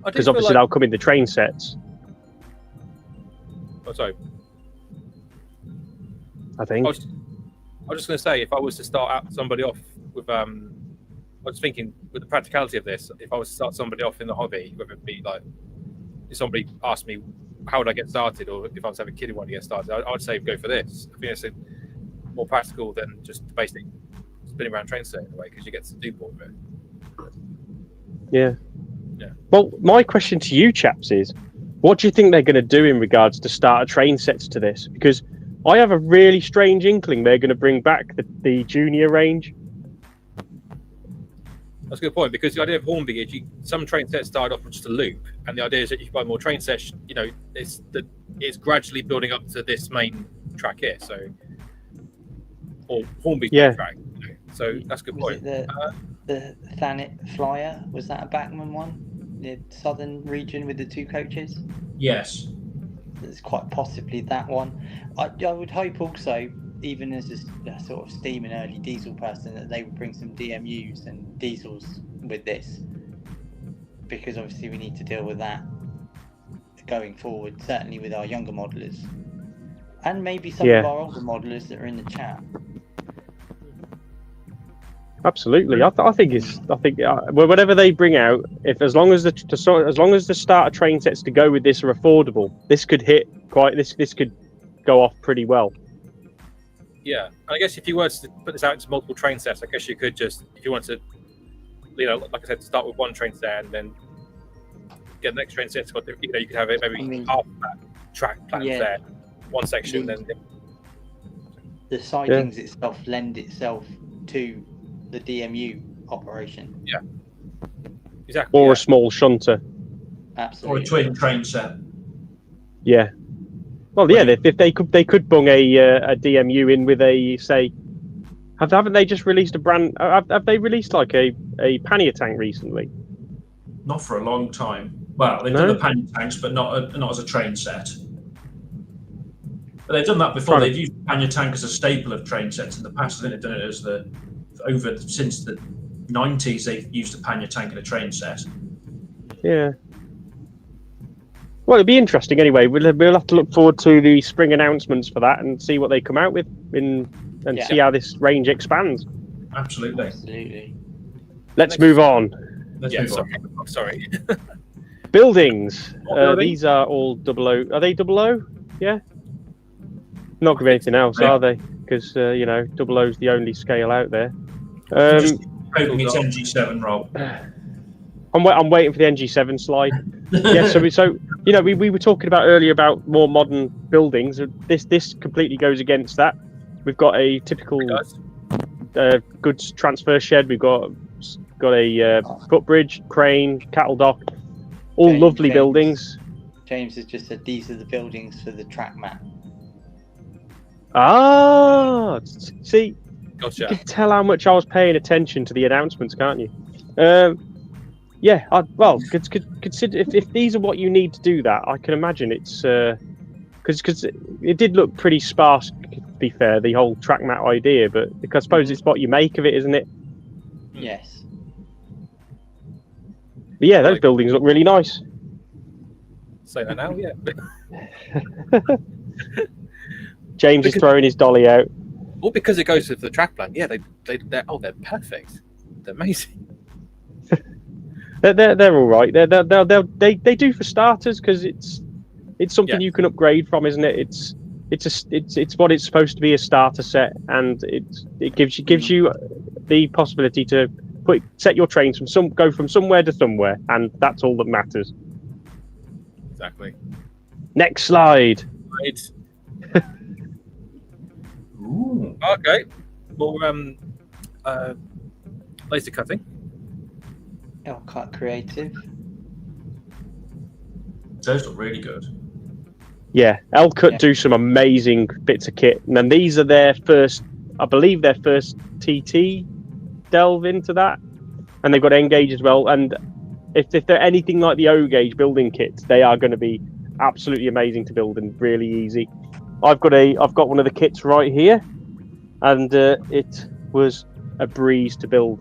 Because obviously that'll come in the train sets. Oh, sorry. I think. I was just going to say, if I was to start out somebody off with, I was thinking with the practicality of this, if I was to start somebody off in the hobby, whether it be like, if somebody asked me how would I get started, or if I was to have a kid who wanted to get started, I'd say go for this. I think it's more practical than just the basic spinning around train set in a way, because you get to do more of it. Yeah. Yeah. Well, my question to you chaps is, what do you think they're going to do in regards to starter train sets to this? Because I have a really strange inkling they're going to bring back the junior range. That's a good point, because the idea of Hornby is some train sets started off with just a loop, and the idea is that you buy more train sets. It's gradually building up to this main track here. So, or Hornby's main track. So that's a good point. The Thanet Flyer, was that a Backman one? The southern region with the 2 coaches? Yes. It's quite possibly that one. I would hope also, even as a sort of steam and early diesel person, that they would bring some DMUs and diesels with this, because obviously we need to deal with that going forward, certainly with our younger modelers, and maybe some of our older modelers that are in the chat. Absolutely, I think whatever they bring out, if as long as the starter train sets to go with this are affordable, this could hit this could go off pretty well. Yeah, and I guess if you were to put this out into multiple train sets, I guess you could just, if you want to, like I said, start with one train set and then get the next train set. You could have it maybe half that track plan set, one section, then the sidings itself lend itself to the DMU operation. Yeah, exactly. Or a small shunter. Absolutely. Or a twin train set. Yeah. Well, yeah. If they could bung a DMU in with a, say, haven't they just released a brand? Have they released like a pannier tank recently? Not for a long time. Well, they've done the pannier tanks, but not as a train set. But they've done that before. They've used the pannier tank as a staple of train sets in the past. I think they've done it as since the 90s. They've used a pannier tank in a train set. Yeah. Well, it'd be interesting anyway. We'll have to look forward to the spring announcements for that and see what they come out with and see how this range expands. Absolutely. Let's move on. Sorry. Buildings. These are all 00. Are they 00? Yeah. Not with anything else, are they? Because 00 is the only scale out there. Just hoping it's NG7, Rob. I'm waiting for the NG7 slide. Yeah, so we were talking about earlier about more modern buildings. This completely goes against that. We've got a typical goods transfer shed. We've got a footbridge, crane, cattle dock, all lovely buildings. James has just said these are the buildings for the track map. Ah, see, gotcha. You can tell how much I was paying attention to the announcements, can't you? Consider if these are what you need to do that, I can imagine it's because it did look pretty sparse. To be fair, the whole track map idea, but I suppose it's what you make of it, isn't it? Yes. But yeah, those buildings look really nice. Say that now, yeah. James is throwing his dolly out. Well, because it goes with the track plan. Yeah, they're perfect. They're amazing. They're all right. They do for starters because it's something you can upgrade from, isn't it? It's what it's supposed to be, a starter set, and it gives you the possibility to set your trains go from somewhere to somewhere, and that's all that matters. Exactly. Next slide. Ooh. Okay. More laser cutting. L-cut creative. Those look really good. Yeah, L-cut do some amazing bits of kit, and then these are their first TT delve into that, and they've got N-gauge as well. And if they're anything like the O-gauge building kits, they are going to be absolutely amazing to build and really easy. I've got one of the kits right here, and it was a breeze to build.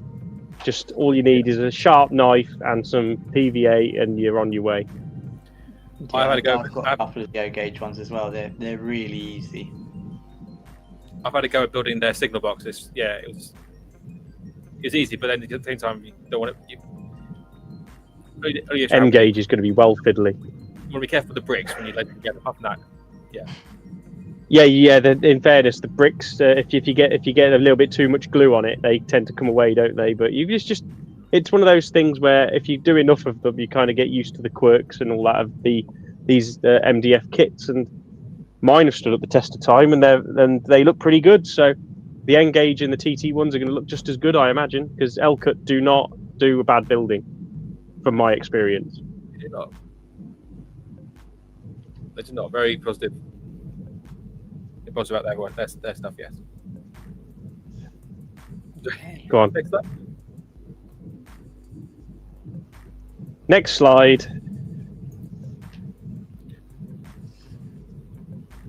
Just all you need is a sharp knife and some PVA, and you're on your way. I've got a couple of the O-gauge ones as well. They're really easy. I've had to go at building their signal boxes. Yeah, it was easy, but then at the same time, you don't want it. End gauge is going to be well fiddly. You want to be careful with the bricks when you let them together. Apart from that, Yeah. In fairness, the bricks, if you get a little bit too much glue on it, they tend to come away, don't they? But you just it's one of those things where if you do enough of them, you kind of get used to the quirks and all that of these MDF kits. And mine have stood up the test of time, and they look pretty good. So the N gauge and the TT ones are going to look just as good, I imagine, because L-cut do not do a bad building, from my experience. they do not. They do not. Very positive. They're positive about their stuff. Yes. Go on. Next up. Next slide.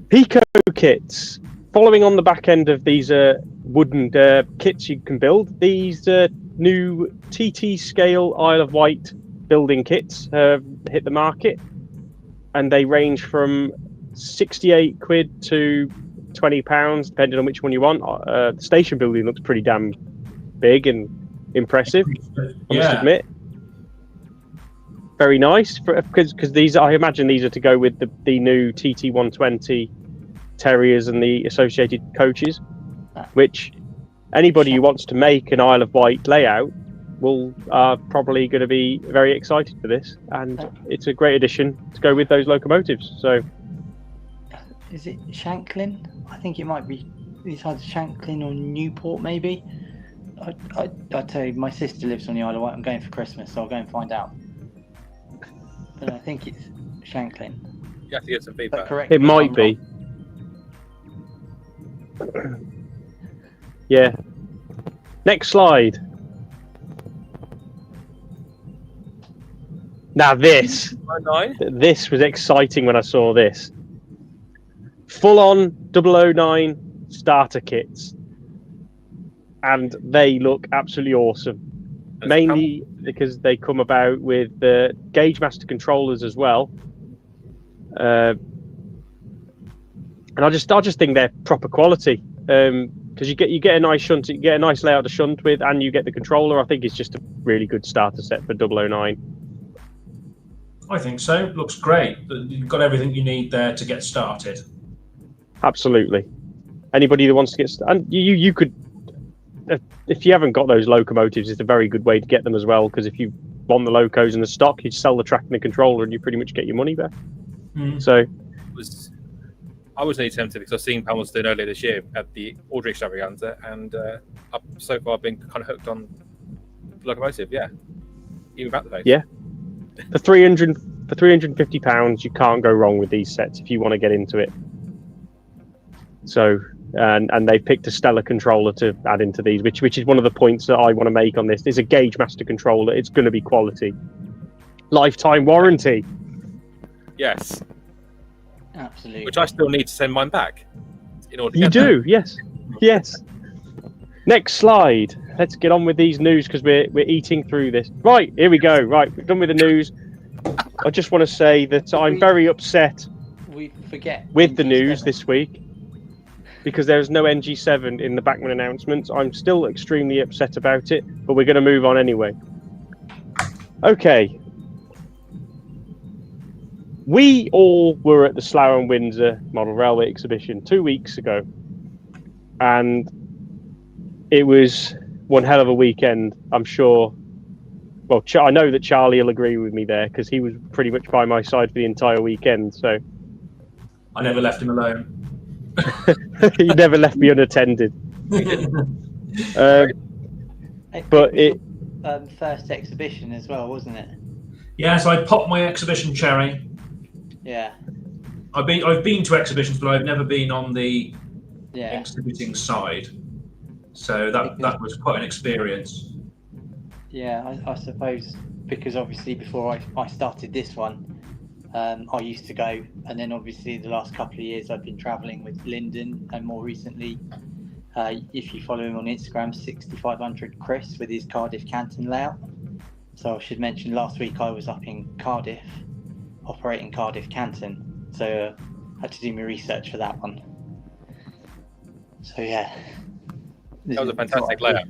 Pico kits. Following on the back end of these wooden kits you can build, these new TT scale Isle of Wight building kits have hit the market, and they range from 68 quid to £20, depending on which one you want. The station building looks pretty damn big and impressive, I must admit. Very nice, because these, I imagine these are to go with the new TT120 Terriers and the associated coaches, which anybody who wants to make an Isle of Wight layout are probably going to be very excited for this, and it's a great addition to go with those locomotives. So, is it Shanklin? I think it might be. It's either Shanklin or Newport, maybe. I tell you, my sister lives on the Isle of Wight. I'm going for Christmas, so I'll go and find out. But I think it's Shanklin. You have to get some feedback. Correct? it might be. Yeah. Next slide. Now this was exciting when I saw this. Full-on 009 starter kits, and they look absolutely awesome. Mainly because they come about with the Gauge Master controllers as well, and I just think they're proper quality. Because you get a nice shunt, you get a nice layout to shunt with, and you get the controller. I think it's just a really good starter set for 009. I think so. Looks great. You've got everything you need there to get started. Absolutely. Anybody that wants to get and you could, if you haven't got those locomotives, it's a very good way to get them as well. Because if you want the locos and the stock, you sell the track and the controller, and you pretty much get your money back. So. I was really tempted because I've seen Palmerston earlier this year at the Audrey Extravaganza, and I've so far been kind of hooked on the locomotive. Yeah, even about the face. Yeah, for £350, you can't go wrong with these sets if you want to get into it. So, and they picked a stellar controller to add into these, which is one of the points that I want to make on this. There's a Gauge Master controller. It's going to be quality, lifetime warranty. Yes. Absolutely. Which I still need to send mine back in order to You get do, yes. Next slide. Let's get on with these news because we're eating through this. Right, here we go. Right, we're done with the news. I just want to say that I'm very upset with the news this week because there's no NG7 in the Bachmann announcements. I'm still extremely upset about it, but we're going to move on anyway. Okay. We all were at the Slough and Windsor Model Railway exhibition 2 weeks ago, and it was one hell of a weekend, I'm sure. Well, I know that Charlie will agree with me there because he was pretty much by my side for the entire weekend. So I never left him alone. He never left me unattended. But it first exhibition as well, wasn't it? Yeah, so I popped my exhibition cherry. Yeah. I've been to exhibitions, but I've never been on the exhibiting side. So that was quite an experience. Yeah, I suppose because obviously before I started this one, I used to go, and then obviously the last couple of years I've been travelling with Lyndon, and more recently, if you follow him on Instagram, 6500 Chris with his Cardiff Canton layout. So I should mention last week I was up in Cardiff, operating Cardiff Canton, so I had to do my research for that one. So yeah, That was a fantastic layout.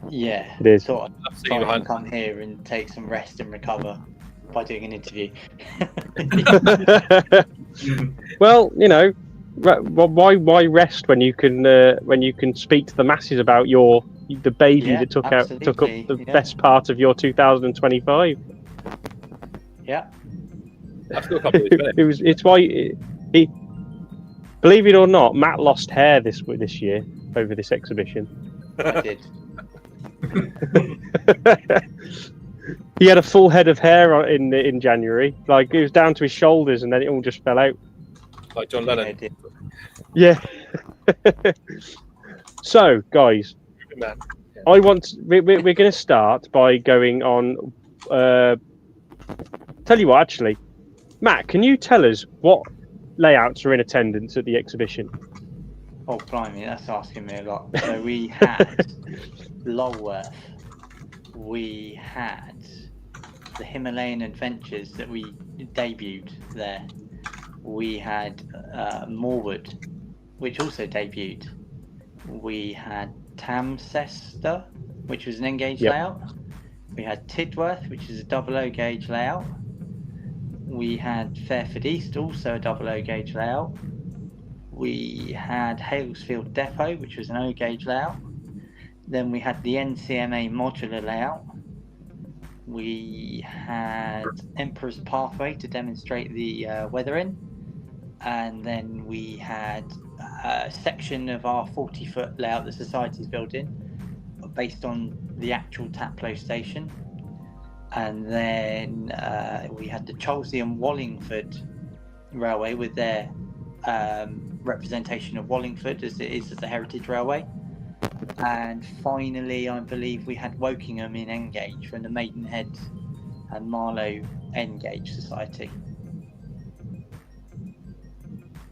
Yeah, It is. thought Love I'd seeing you try and behind. come here and take some rest and recover by doing an interview. Well, why rest when you can speak to the masses about the baby Yeah, that took up absolutely, the yeah. best part of your 2025. Yeah, I've still a couple of these minutes. It's why he, believe it or not, Matt lost hair this year over this exhibition. I did. He had a full head of hair in January, like it was down to his shoulders, and then it all just fell out. Like John Yeah, I Lennon. did. Yeah. So, guys, Man. we're going to start by going on. Tell you what, actually, Matt, can you tell us what layouts are in attendance at the exhibition? Oh, blimey, that's asking me a lot. So we had Lulworth. We had the Himalayan Adventures that we debuted there. We had Morwood, which also debuted. We had Tamcester, which was an N-gauge layout. We had Tidworth, which is a 00 gauge layout. We had Fairford East, also a 00 gauge layout. We had Halesfield Depot, which was an O gauge layout. Then we had the NCMA modular layout. We had Emperor's Pathway to demonstrate the weathering. And then we had a section of our 40-foot layout the Society's building based on the actual Taplow station. And then we had the Cholsey and Wallingford Railway with their representation of Wallingford as it is as a heritage railway. And finally, I believe we had Wokingham in N-gauge from the Maidenhead and Marlow N-gauge Society.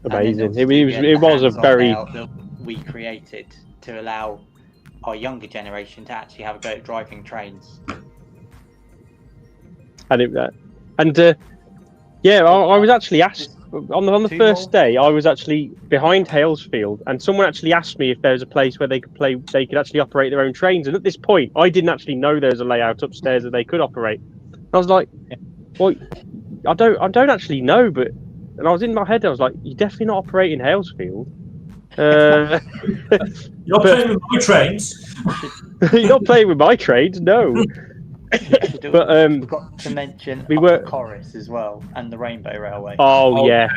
Amazing. It was a very layout that we created to allow our younger generation to actually have a go at driving trains. I was actually asked on the first day. I was actually behind Halesfield, and someone actually asked me if there was a place where they could actually operate their own trains. And at this point, I didn't actually know there was a layout upstairs that they could operate. I was like, "Well, I don't actually know," but and I was in my head. I was like, "You're definitely not operating Halesfield." You're not playing with my trains. You're not playing with my trains, no. But we forgot to mention Corris as well, and the Rainbow Railway. Oh yeah,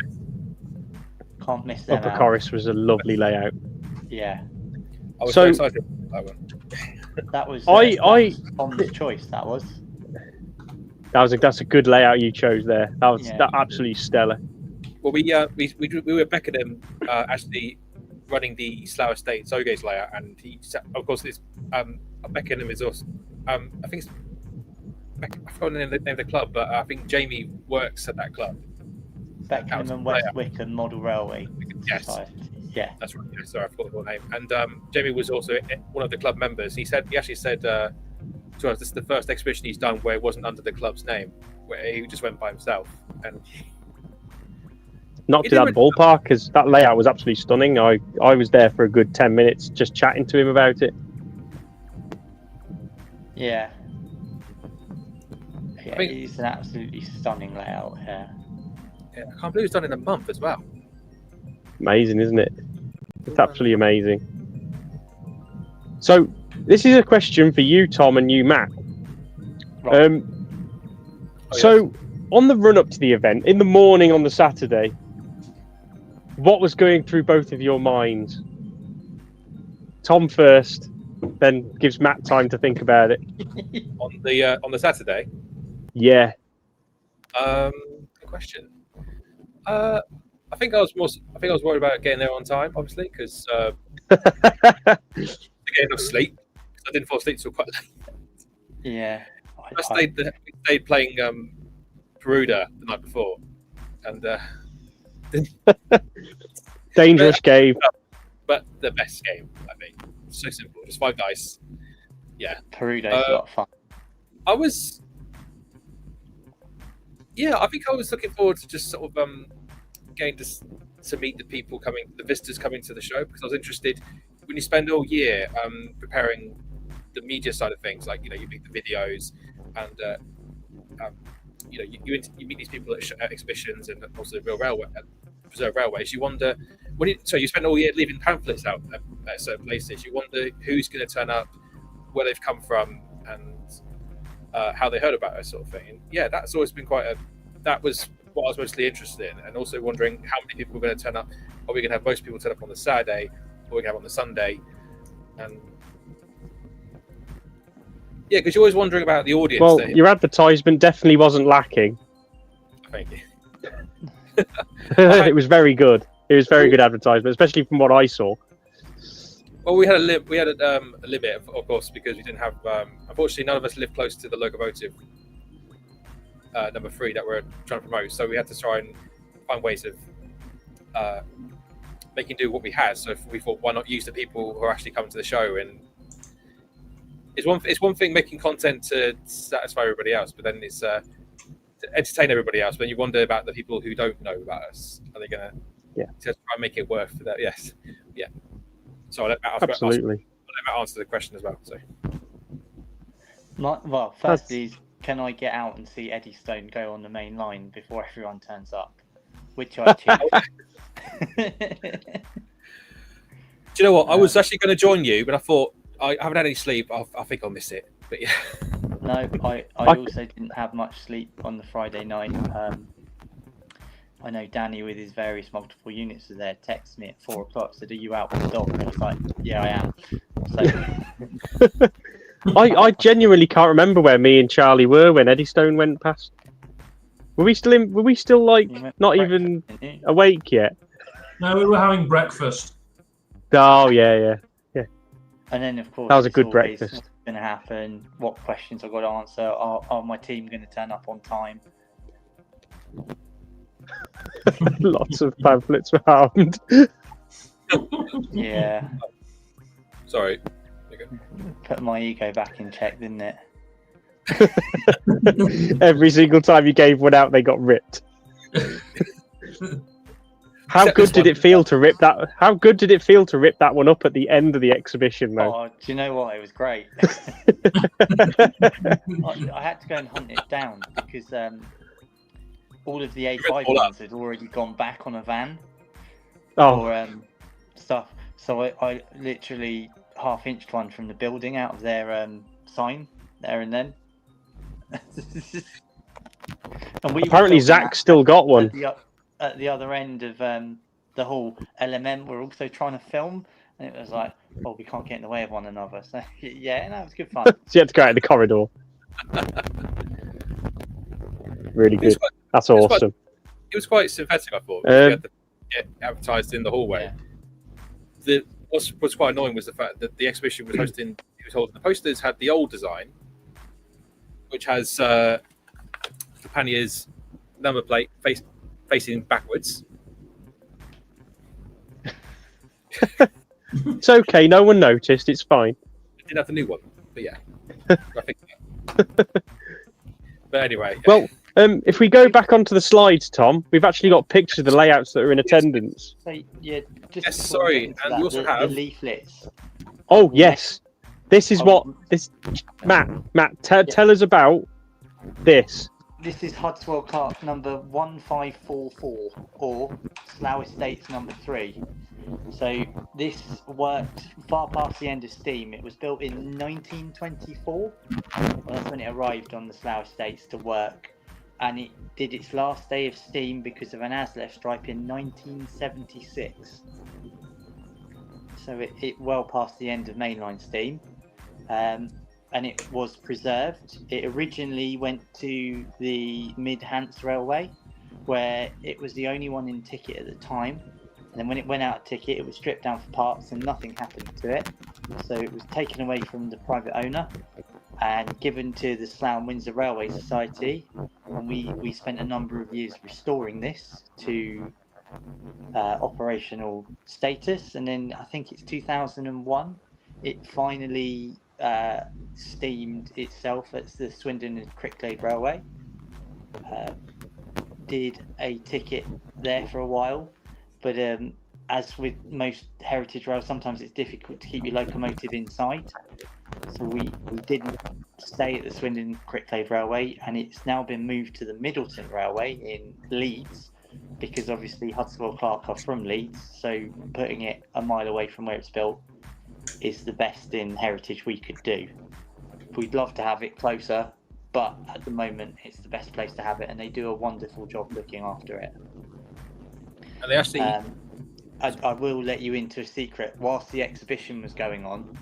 can't miss them. Upper Corris was a lovely layout. Yeah, I was so excited about that one. That was Tom's choice. That's a good layout you chose there. That was absolutely stellar. Well, we were at Beckenham actually running the Slough Estate Zogate layout, and of course it's Beckenham is also I think it's I've forgotten the name of the club, but I think Jamie works at that club. Beckenham and West Wickham Model Railway. Yes. Society. Yeah. That's right. Yeah, sorry, I forgot the name. And Jamie was also one of the club members. He actually said to us, this is the first exhibition he's done where it wasn't under the club's name, where he just went by himself. And knocked it out of the ballpark because that layout was absolutely stunning. I was there for a good 10 minutes just chatting to him about it. Yeah. Yeah, it's an absolutely stunning layout. Yeah. Yeah, I can't believe it's done in a month as well. Amazing, isn't it? It's absolutely amazing. So, this is a question for you, Tom, and you, Matt. Right. On the run up to the event, in the morning on the Saturday, what was going through both of your minds? Tom first, then gives Matt time to think about it. On the Saturday. Yeah. Good question. I think I was worried about getting there on time, obviously, because getting enough sleep. I didn't fall asleep till quite late. Yeah. We stayed playing Peruda the night before, and dangerous game, but the best game. I think so simple, just 5 dice. Yeah, Peruda's a lot of fun. I think I was looking forward to just sort of getting to meet the people the visitors coming to the show, because I was interested when you spend all year preparing the media side of things, like you make the videos and you meet these people at exhibitions and also preserve railways. You wonder so you spend all year leaving pamphlets out at certain places. You wonder who's going to turn up, where they've come from, and how they heard about us, sort of thing. And yeah, that's always been that was what I was mostly interested in, and also wondering how many people were going to turn up. Are we going to have most people turn up on the Saturday, or are we going to have on the Sunday? And yeah, because you're always wondering about the audience. Well, your advertisement definitely wasn't lacking. Thank you. It was very good. It was very good advertisement, especially from what I saw. Well, we had a limit, of course, because we didn't have. Unfortunately, none of us live close to the locomotive number 3 that we're trying to promote. So we had to try and find ways of making do what we had. So we thought, why not use the people who are actually coming to the show? And it's one thing making content to satisfy everybody else, but then it's to entertain everybody else. But you wonder about the people who don't know about us. Are they going to try and make it work for that? Yes, yeah. So I'll let Matt answer the question as well. So, firstly, can I get out and see Eddie Stone go on the main line before everyone turns up? Which I achieved. Do you know what? I was actually going to join you, but I thought I haven't had any sleep. I think I'll miss it. But yeah. No, I also didn't have much sleep on the Friday night. I know Danny with his various multiple units are there texted me at 4 o'clock, said, "Are you out with the dog?" And I was like, "Yeah, I am." So I genuinely can't remember where me and Charlie were when Eddie Stone went past. Were we still like not even awake yet? No, we were having breakfast. Oh yeah. And then of course that was a good breakfast. What's going to happen? What questions I've got to answer? Are my team going to turn up on time? Lots of pamphlets around. Yeah. Sorry. Put my ego back in check, didn't it? Every single time you gave one out, they got ripped. How good did it feel to rip that? How good did it feel to rip that one up at the end of the exhibition, though? Oh, do you know what? It was great. I had to go and hunt it down because all of the A5 ones had already gone back on a van or stuff. So I literally half-inched one from the building out of their sign there and then. And apparently Zach still got one. At the other end of the whole LMM, we're also trying to film, and it was like, oh, we can't get in the way of one another. So yeah, no, it was good fun. So you had to go out in the corridor. Really good. That's awesome. It was quite synthetic, I thought. We had to get advertised in the hallway. Yeah. What's quite annoying was the fact that the exhibition was holding the posters had the old design, which has the panniers number plate facing backwards. It's okay, no one noticed, it's fine. I didn't have the new one, but yeah. I think but anyway. Well, if we go back onto the slides, Tom, we've actually got pictures of the layouts that are in attendance. So, yeah, yes, sorry, and you also have the leaflets. Oh, yes. This is what this Matt, tell us about this. This is Hudswell Clark number 1544 or Slough Estates number 3. So this worked far past the end of steam. It was built in 1924. Well, that's when it arrived on the Slough Estates to work, and it did its last day of steam because of an ASLEF strike in 1976. So it well past the end of mainline steam. And it was preserved. It originally went to the Mid-Hants Railway, where it was the only one in ticket at the time. And then when it went out of ticket, it was stripped down for parts and nothing happened to it. So it was taken away from the private owner and given to the Slough and Windsor Railway Society. And we spent a number of years restoring this to operational status. And then I think it's 2001, it finally steamed itself at the Swindon and Cricklade Railway. did a ticket there for a while, but as with most heritage rails, sometimes it's difficult to keep your locomotive inside. So we didn't stay at the Swindon Cricklade Railway, and it's now been moved to the Middleton Railway in Leeds, because obviously Hudswell Clark are from Leeds, so putting it a mile away from where it's built is the best in heritage we could do. We'd love to have it closer, but at the moment it's the best place to have it, and they do a wonderful job looking after it. And they actually I will let you into a secret. Whilst the exhibition was going on,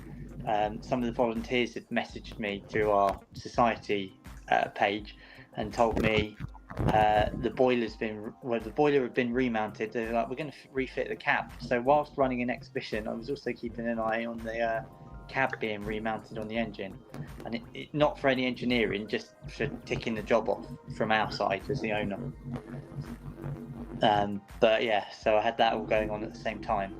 some of the volunteers had messaged me through our society page and told me the boiler had been remounted. They're like, we're going to refit the cab. So whilst running an exhibition, I was also keeping an eye on the cab being remounted on the engine, and it not for any engineering, just for ticking the job off from our side as the owner. But yeah, so I had that all going on at the same time.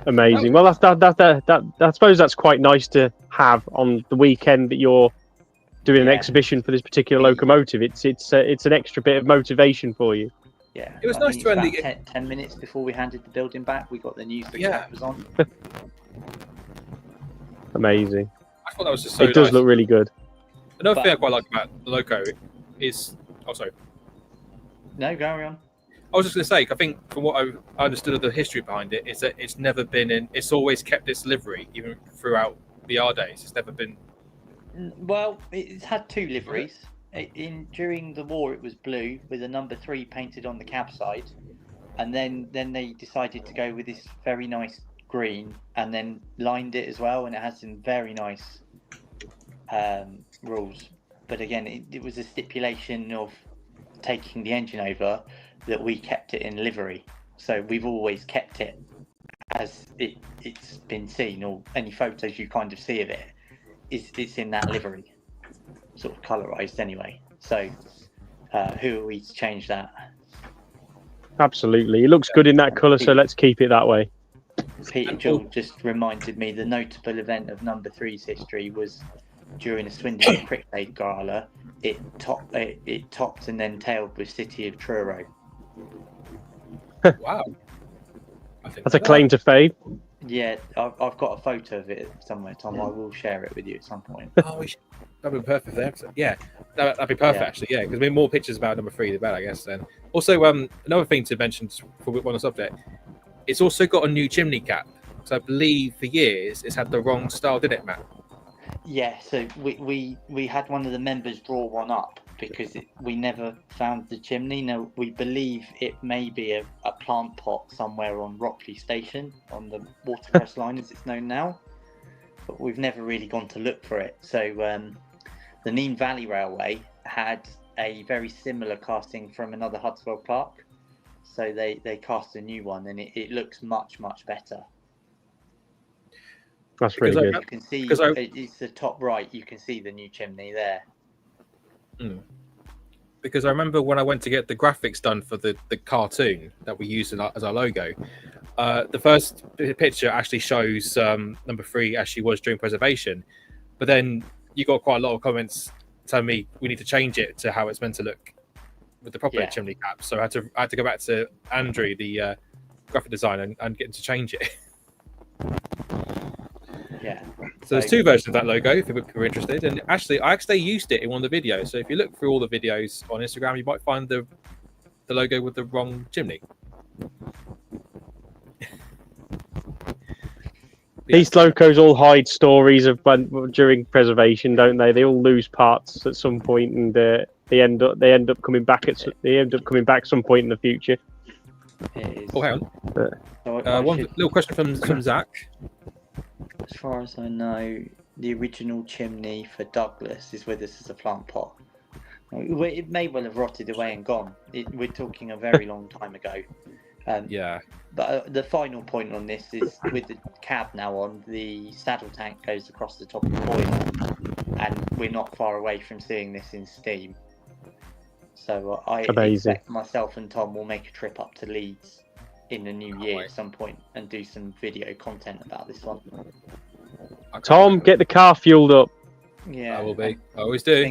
Amazing. Well, I suppose that's quite nice to have on the weekend that you're doing an exhibition for this particular locomotive. It's an extra bit of motivation for you. Yeah, it was nice to end the 10 minutes before we handed the building back. We got the news that Cat was on. Amazing. I thought that was just so it does nice. look really good. Another thing I quite like about the loco is No, go on. I was just going to say, I think from what I understood of the history behind it, is that it's never been it's always kept its livery, even throughout the R days. It's never been. Well, it's had two liveries. During the war, it was blue with a number 3 painted on the cab side, and then they decided to go with this very nice green, and then lined it as well, and it has some very nice rules. But again, it was a stipulation of taking the engine over that we kept it in livery, so we've always kept it as it's been seen, or any photos you kind of see of it it's in that livery, sort of colorized anyway. So who are we to change that? Absolutely, it looks good in that color, so let's keep it that way. Peter Jewell just reminded me the notable event of number 3's history was during a Swindon Cricklade Gala. It topped and then tailed with City of Truro. Wow, that's a claim to fame. Yeah, I've got a photo of it somewhere, Tom. I will share it with you at some point. Oh, that'd be perfect for the episode. Yeah, that'd be perfect actually. Yeah, because more pictures about number 3, the better, I guess. Then also, another thing to mention for one subject, it's also got a new chimney cap. So I believe for years it's had the wrong style, didn't it, Matt? Yeah, so we had one of the members draw one up because we never found the chimney. Now, we believe it may be a plant pot somewhere on Rockley Station, on the Watercress line as it's known now, but we've never really gone to look for it. So the Nene Valley Railway had a very similar casting from another Hudswell Clark, so they cast a new one, and it looks much better. That's really good. You can see it's the top right. You can see the new chimney there. Because I remember when I went to get the graphics done for the cartoon that we used as our logo, the first picture actually shows number 3 as she was during preservation, but then you got quite a lot of comments telling me we need to change it to how it's meant to look with the proper chimney cap. So I had to go back to Andrew, the graphic designer, and get him to change it. Yeah. So there's 2 versions of that logo if you're interested, and actually I used it in one of the videos. So if you look through all the videos on Instagram, you might find the logo with the wrong chimney. These locos all hide stories of during preservation, don't they? They all lose parts at some point, and they end up coming back some point in the future. Oh, hang on. One little question from Zach. As far as I know, the original chimney for Douglas is with us as a plant pot. It may well have rotted away and gone. We're talking a very long time ago. But the final point on this is, with the cab now on, the saddle tank goes across the top of the boiler, and we're not far away from seeing this in steam. So I expect myself and Tom will make a trip up to Leeds in the new year at some point and do some video content about this one. Tom, get the car fueled up. Yeah, I will be. I always do.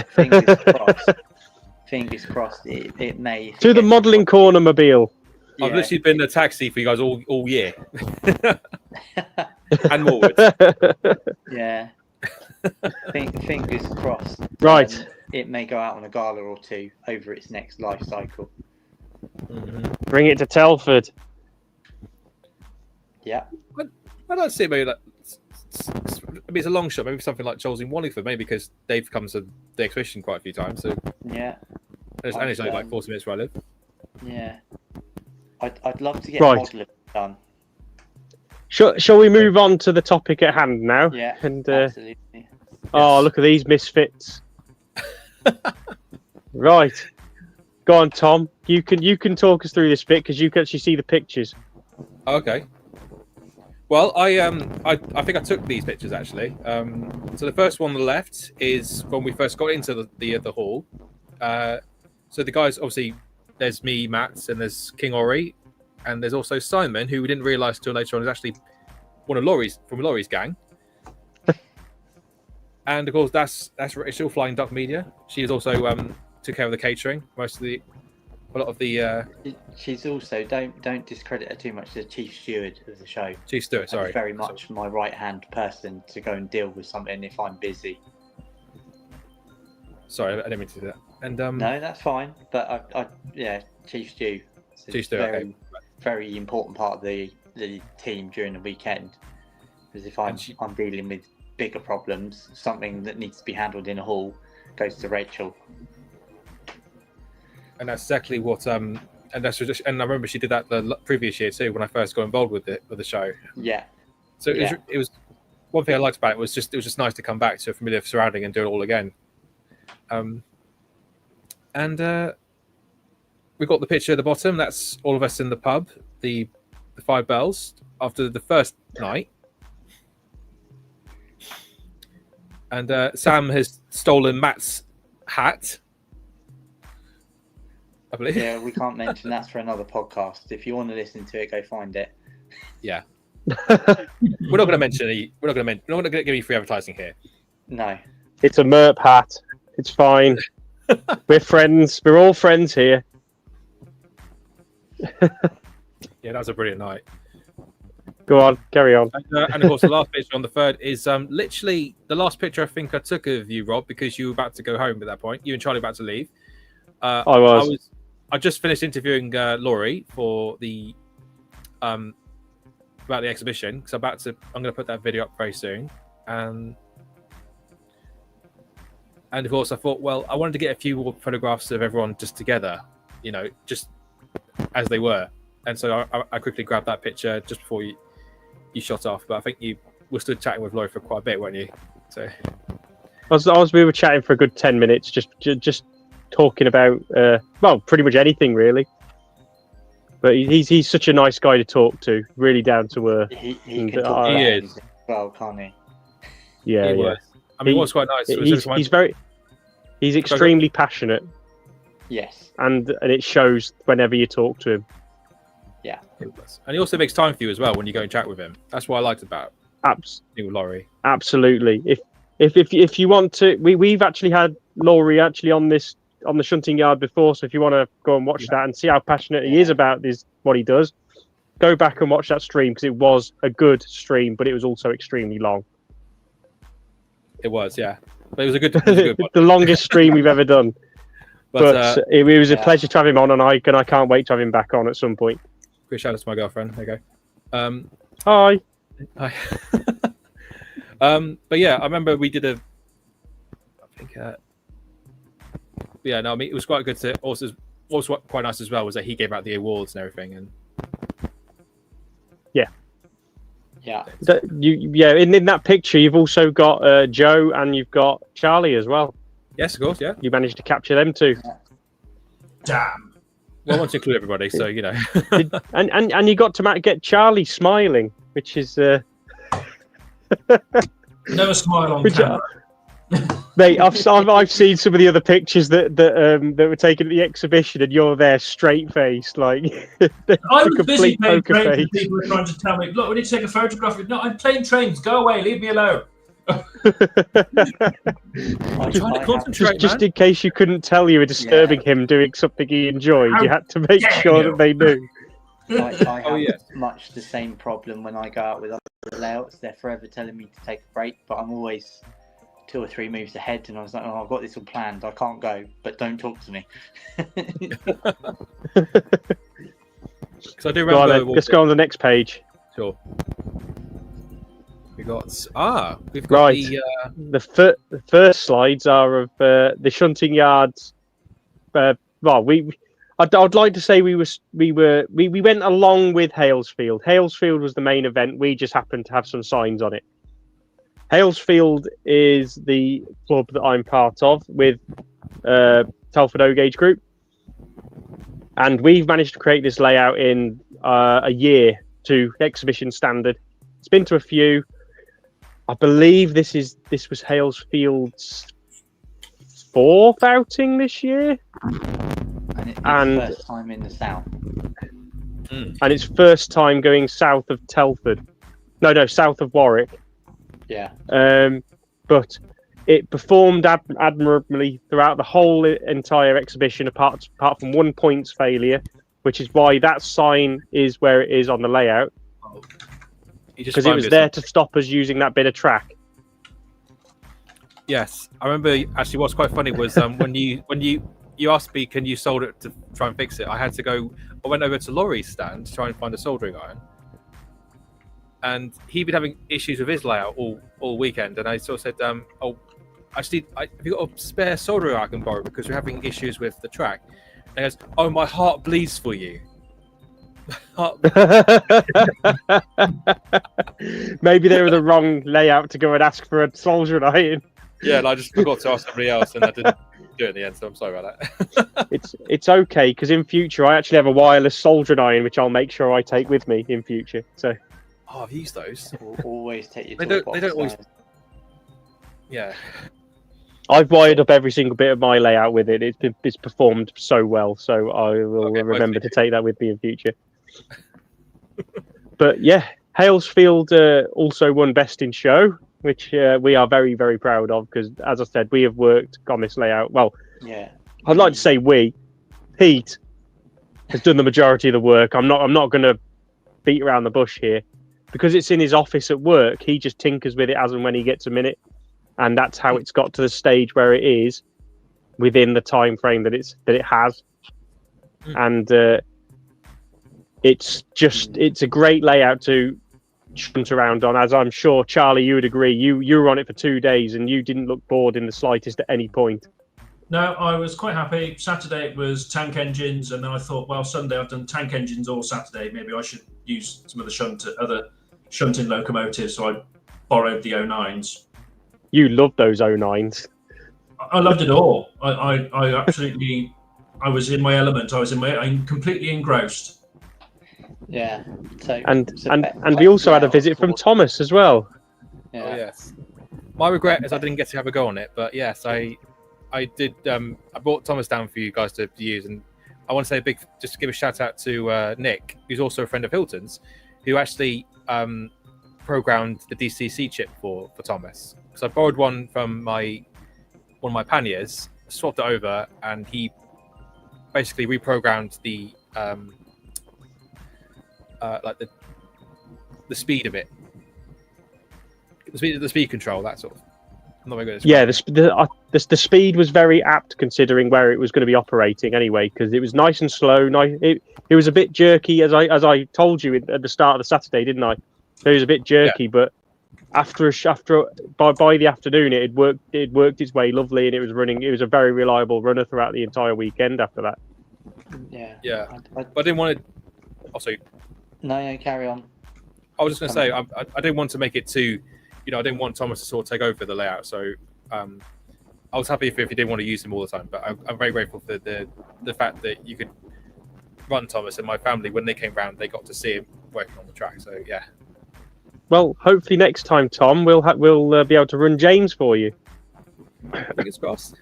Fingers crossed. fingers crossed. It may. To the modelling corner mobile. Yeah. I've literally been a taxi for you guys all year. And more. Yeah. Fingers crossed. Right. It may go out on a gala or two over its next life cycle. Bring it to Telford. Yeah. I'd like to see maybe it's a long shot. Maybe something like Charles in Wallingford, maybe because Dave comes to the exhibition quite a few times. So yeah. And it's only like 40 minutes where I live. Yeah. I'd love to get Right. modelling done. Shall we move on to the topic at hand now? Yeah. And Absolutely. oh, look at these misfits. Right. Go on, Tom. You can talk us through this bit because you can actually see the pictures. Okay. Well, I think I took these pictures actually. So the first one on the left is when we first got into the hall. So the guys, obviously, there's me, Matt, and there's King Ori, and there's also Simon, who we didn't realise till later on is actually one of Laurie's gang. And of course, that's Rachel, Flying Duck Media. She is also took care of the catering, a lot of the. She's also don't discredit her too much. The chief steward of the show. Chief steward, sorry. And very much my right hand person to go and deal with something if I'm busy. Sorry, I didn't mean to do that. And No, that's fine. But I Chief Stew. Chief Stew, okay. Very important part of the team during the weekend. Because if I'm dealing with bigger problems, something that needs to be handled in a hall goes to Rachel. And that's exactly what and I remember she did that the previous year too when I first got involved with the show. Yeah. So it was one thing I liked about it was just nice to come back to a familiar surrounding and do it all again. And we got the picture at the bottom. That's all of us in the pub, the 5 Bells after the first night. And Sam has stolen Matt's hat, I believe. Yeah, we can't mention that's for another podcast. If you want to listen to it, go find it. Yeah. We're not going to mention any. We're not going to give you free advertising here. No. It's a MERP hat. It's fine. We're friends. We're all friends here. Yeah, that was a brilliant night. Go on, carry on. And of course, the last picture on the third is literally the last picture I think I took of you, Rob, because you were about to go home at that point. You and Charlie were about to leave. I just finished interviewing Laurie for the about the exhibition because I'm going to put that video up very soon. And of course, I thought, well, I wanted to get a few more photographs of everyone just together, just as they were. And so I quickly grabbed that picture just before you shot off. But I think you were still chatting with Laurie for quite a bit, weren't you? So we were chatting for a good 10 minutes, just talking about pretty much anything really. But he's such a nice guy to talk to, really down to earth. He can talk he is. Well, can't he? Yeah, he was. I mean, what's quite nice was he's extremely passionate. Yes. And it shows whenever you talk to him. Yeah. And he also makes time for you as well when you go and chat with him. That's what I liked about Laurie. Absolutely. If you want to, we've actually had Laurie on the shunting yard before. So if you want to go and watch that and see how passionate he is about what he does, go back and watch that stream because it was a good stream, but it was also extremely long. It was, yeah. But it was a good one. The longest stream we've ever done. But it was a pleasure to have him on, and I can't wait to have him back on at some point. Quick shout out to my girlfriend. There you go. Hi. But yeah, I remember we did it was quite good to also quite nice as well was that he gave out the awards and everything. And yeah. In that picture, you've also got Joe and you've got Charlie as well. Yes, of course, yeah. You managed to capture them too. Damn. Well, I want to include everybody, so and you got to get Charlie smiling, which is never smile on camera. Mate, I've seen some of the other pictures that were taken at the exhibition, and you're there straight faced, like I was busy playing trains. People were trying to tell me, "Look, we need to take a photograph." No, I'm playing trains. Go away. Leave me alone. I'm trying to concentrate, just in case you couldn't tell you were disturbing him doing something he enjoyed, you had to make dare sure you. that they knew. I have yes. much the same problem when I go out with other layouts. They're forever telling me to take a break, but I'm always 2 or 3 moves ahead, and I was like, "Oh, I've got this all planned. I can't go, but don't talk to me." Because I do Go on, remember. then. Let's go on the next page. Sure. We've got Right. the The first slides are of the shunting yards. Well, I'd like to say we went along with Halesfield. Halesfield was the main event. We just happened to have some signs on it. Halesfield is the club that I'm part of with Telford O-Gauge Group, and we've managed to create this layout in a year to exhibition standard. It's been to a few. I believe this was Halesfield's 4th outing this year. And it's first time in the south. And it's first time going south of Telford. No, south of Warwick. Yeah. But it performed admirably throughout the whole entire exhibition, apart from 1 points failure, which is why that sign is where it is on the layout. Because it was there to stop us using that bit of track. Yes, I remember. Actually, what's quite funny was when you asked me, can you solder it to try and fix it? I went over to Laurie's stand to try and find a soldering iron, and he'd been having issues with his layout all weekend. And I sort of said, "Oh, actually, have you got a spare soldering iron I can borrow because we're having issues with the track?" And he goes, "Oh, my heart bleeds for you." Maybe they were the wrong layout to go and ask for a soldering iron. Yeah, and I just forgot to ask somebody else, and I didn't do it in the end. So I'm sorry about that. It's okay, because in future I actually have a wireless soldering iron, which I'll make sure I take with me in future. So, I've used those. We'll always take your They toolbox. don't always. Yeah. I've wired up every single bit of my layout with it. It's performed so well, so I will remember to take that with me in future. But yeah, Halesfield also won Best in Show, which we are very, very proud of, because, as I said, we have worked on this layout. Well, Yeah. I'd like to say Pete has done the majority of the work. I'm not going to beat around the bush here, because it's in his office at work. He just tinkers with it as and when he gets a minute, and that's how it's got to the stage where it is within the time frame that it has. And it's a great layout to shunt around on, as I'm sure, Charlie, you would agree. You were on it for 2 days and you didn't look bored in the slightest at any point. No, I was quite happy. Saturday it was tank engines, and then I thought, well, Sunday I've done tank engines all Saturday. Maybe I should use some of the other shunting locomotives. So I borrowed the 09s. You loved those 09s. I loved it all. I absolutely, I was in my element. I'm completely engrossed. Yeah. So and we also had a visit from Thomas as well. Yeah. Oh, yes. My regret is I didn't get to have a go on it, but yes, I did. I brought Thomas down for you guys to use, and I want to say just to give a shout out to Nick, who's also a friend of Hilton's, who actually programmed the DCC chip for Thomas. Because I borrowed one from one of my panniers, swapped it over, and he basically reprogrammed the the speed of it, the speed control, that sort of. I'm not very good at the speed was very apt considering where it was going to be operating anyway, because it was nice and slow. It was a bit jerky, as I told you at the start of the Saturday, didn't I? It was a bit jerky, but after by the afternoon it worked its way lovely, and it was running. It was a very reliable runner throughout the entire weekend after that. Yeah. But I didn't want to. Also, no, carry on. I was just going to say I didn't want to make it too. I didn't want Thomas to sort of take over the layout, so I was happy if you didn't want to use him all the time. But I'm very grateful for the fact that you could run Thomas, and my family, when they came round, they got to see him working on the track. So yeah. Well, hopefully next time, Tom, we'll be able to run James for you. Fingers crossed.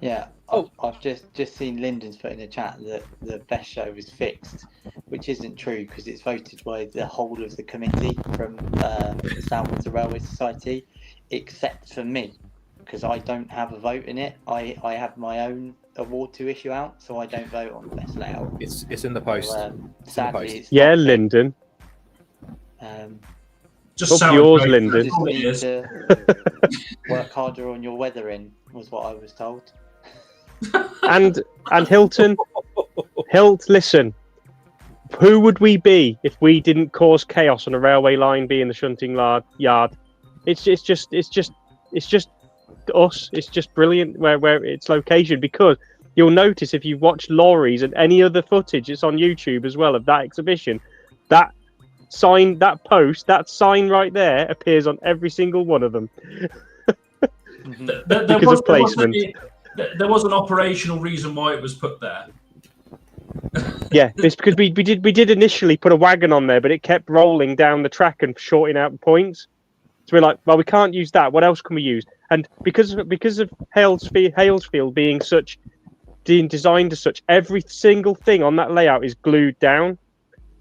Yeah. I've just seen Lyndon's put in the chat that the best show was fixed. which isn't true because it's voted by the whole of the committee from the South Windsor Railway Society, except for me, because I don't have a vote in it. I have my own award to issue out, so I don't vote on the best layout. It's in the post. Sadly, it's Yeah, not Lyndon. Just Up sounds yours, great. Lyndon. That's all it you is. to work harder on your weathering, was what I was told. And Hilton, listen. Who would we be if we didn't cause chaos on a railway line being the shunting yard? It's just us. It's just brilliant where its location, because you'll notice if you've watched lorries and any other footage, it's on YouTube as well, of that exhibition, that sign, that post, that sign right there appears on every single one of them. Because of placement. There was an operational reason why it was put there. Yeah, it's because we did initially put a wagon on there, but it kept rolling down the track and shorting out points. So we're like, well, we can't use that. What else can we use? And because of Halesfield being designed as such, every single thing on that layout is glued down.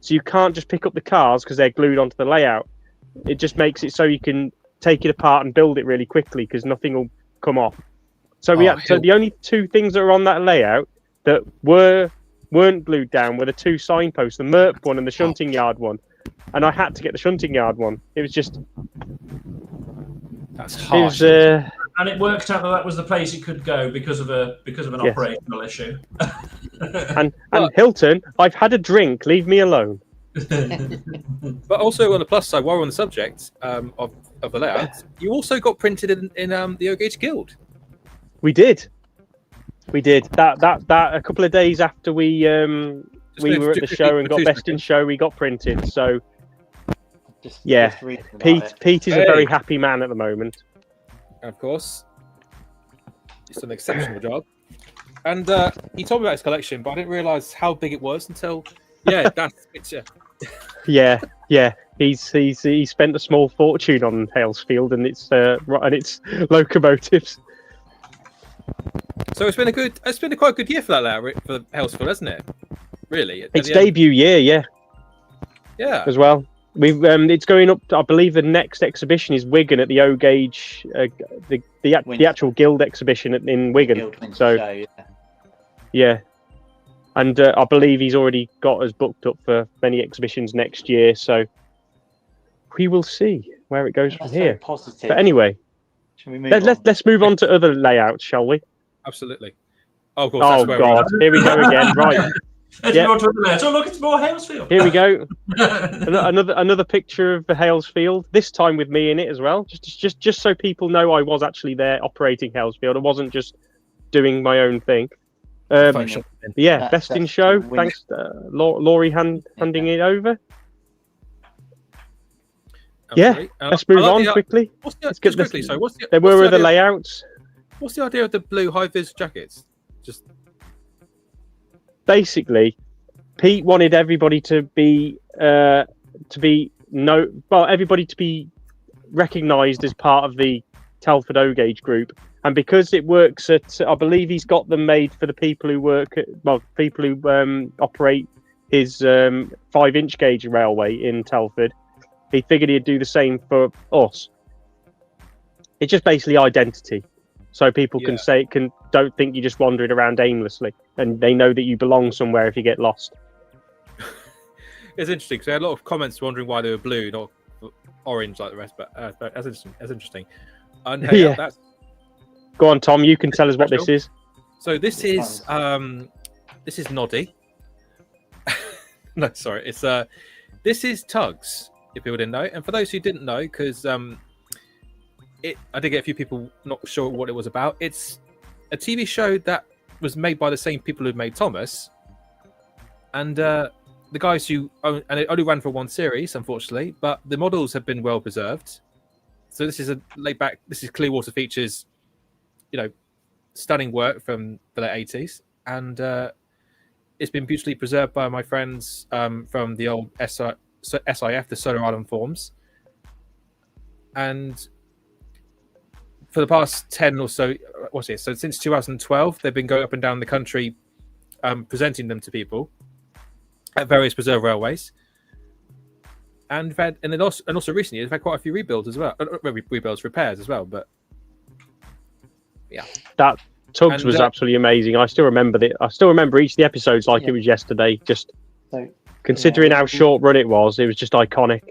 So you can't just pick up the cars because they're glued onto the layout. It just makes it so you can take it apart and build it really quickly because nothing will come off. So so the only two things that are on that layout that weren't glued down were the two signposts, the MERP one and the shunting yard one. And I had to get the shunting yard one. It was just... That's harsh. And it worked out that was the place it could go because of an operational issue. And Hilton, I've had a drink. Leave me alone. But also on the plus side, while we're on the subject of the layout, you also got printed in the O-Gauge Guild. We did. That a couple of days after we were at the show and got best in show, we got printed. So Pete is a very happy man at the moment. And of course, he's done an exceptional job. And he told me about his collection, but I didn't realise how big it was until that's the picture. Yeah. He spent a small fortune on Halesfield and its locomotives. So it's been quite a good year for that layout for Halesfield, hasn't it? Really, its debut year, yeah, as well. We've it's going up. I believe the next exhibition is Wigan at the O-Gauge, the actual Guild exhibition in Wigan. So yeah. And I believe he's already got us booked up for many exhibitions next year. So we will see where it goes from here. Positive. But anyway, let's move on to other layouts, shall we? Absolutely. Oh, of course, oh God! Here we go again. Right. So look, it's more Halesfield. Here we go. Another picture of the Halesfield. This time with me in it as well. Just so people know I was actually there operating Halesfield. I wasn't just doing my own thing. Best in show. Thanks, Laurie handing it over. Absolutely. Let's move on quickly. There were other layouts. What's the idea of the blue high-vis jackets? Just basically, Pete wanted everybody to be recognised as part of the Telford O-Gauge group. And because it works at, I believe he's got them made for the people who operate his 5-inch gauge railway in Telford. He figured he'd do the same for us. It's just basically identity, so people don't think you're just wandering around aimlessly, and they know that you belong somewhere if you get lost. It's interesting because I had a lot of comments wondering why they were blue, not orange like the rest. But that's interesting. And that's... Go on, Tom. You can tell us what this is. So this is Noddy. No, sorry. This is Tugs. If people didn't know, and for those who didn't know, because I did get a few people not sure what it was about. It's a TV show that was made by the same people who made Thomas, and the guys who own, and it only ran for one series, unfortunately. But the models have been well preserved. So this is This is Clearwater Features. Stunning work from the late 80s, and it's been beautifully preserved by my friends from the old SIF, the Solar Island forms. And for the past 10 or so, so since 2012, they've been going up and down the country presenting them to people. at various preserve railways. And also recently, they've had quite a few rebuilds as well. Repairs as well. But yeah, that Tugs was absolutely amazing. I still remember each of the episodes like it was yesterday. Just considering how short run it was just iconic.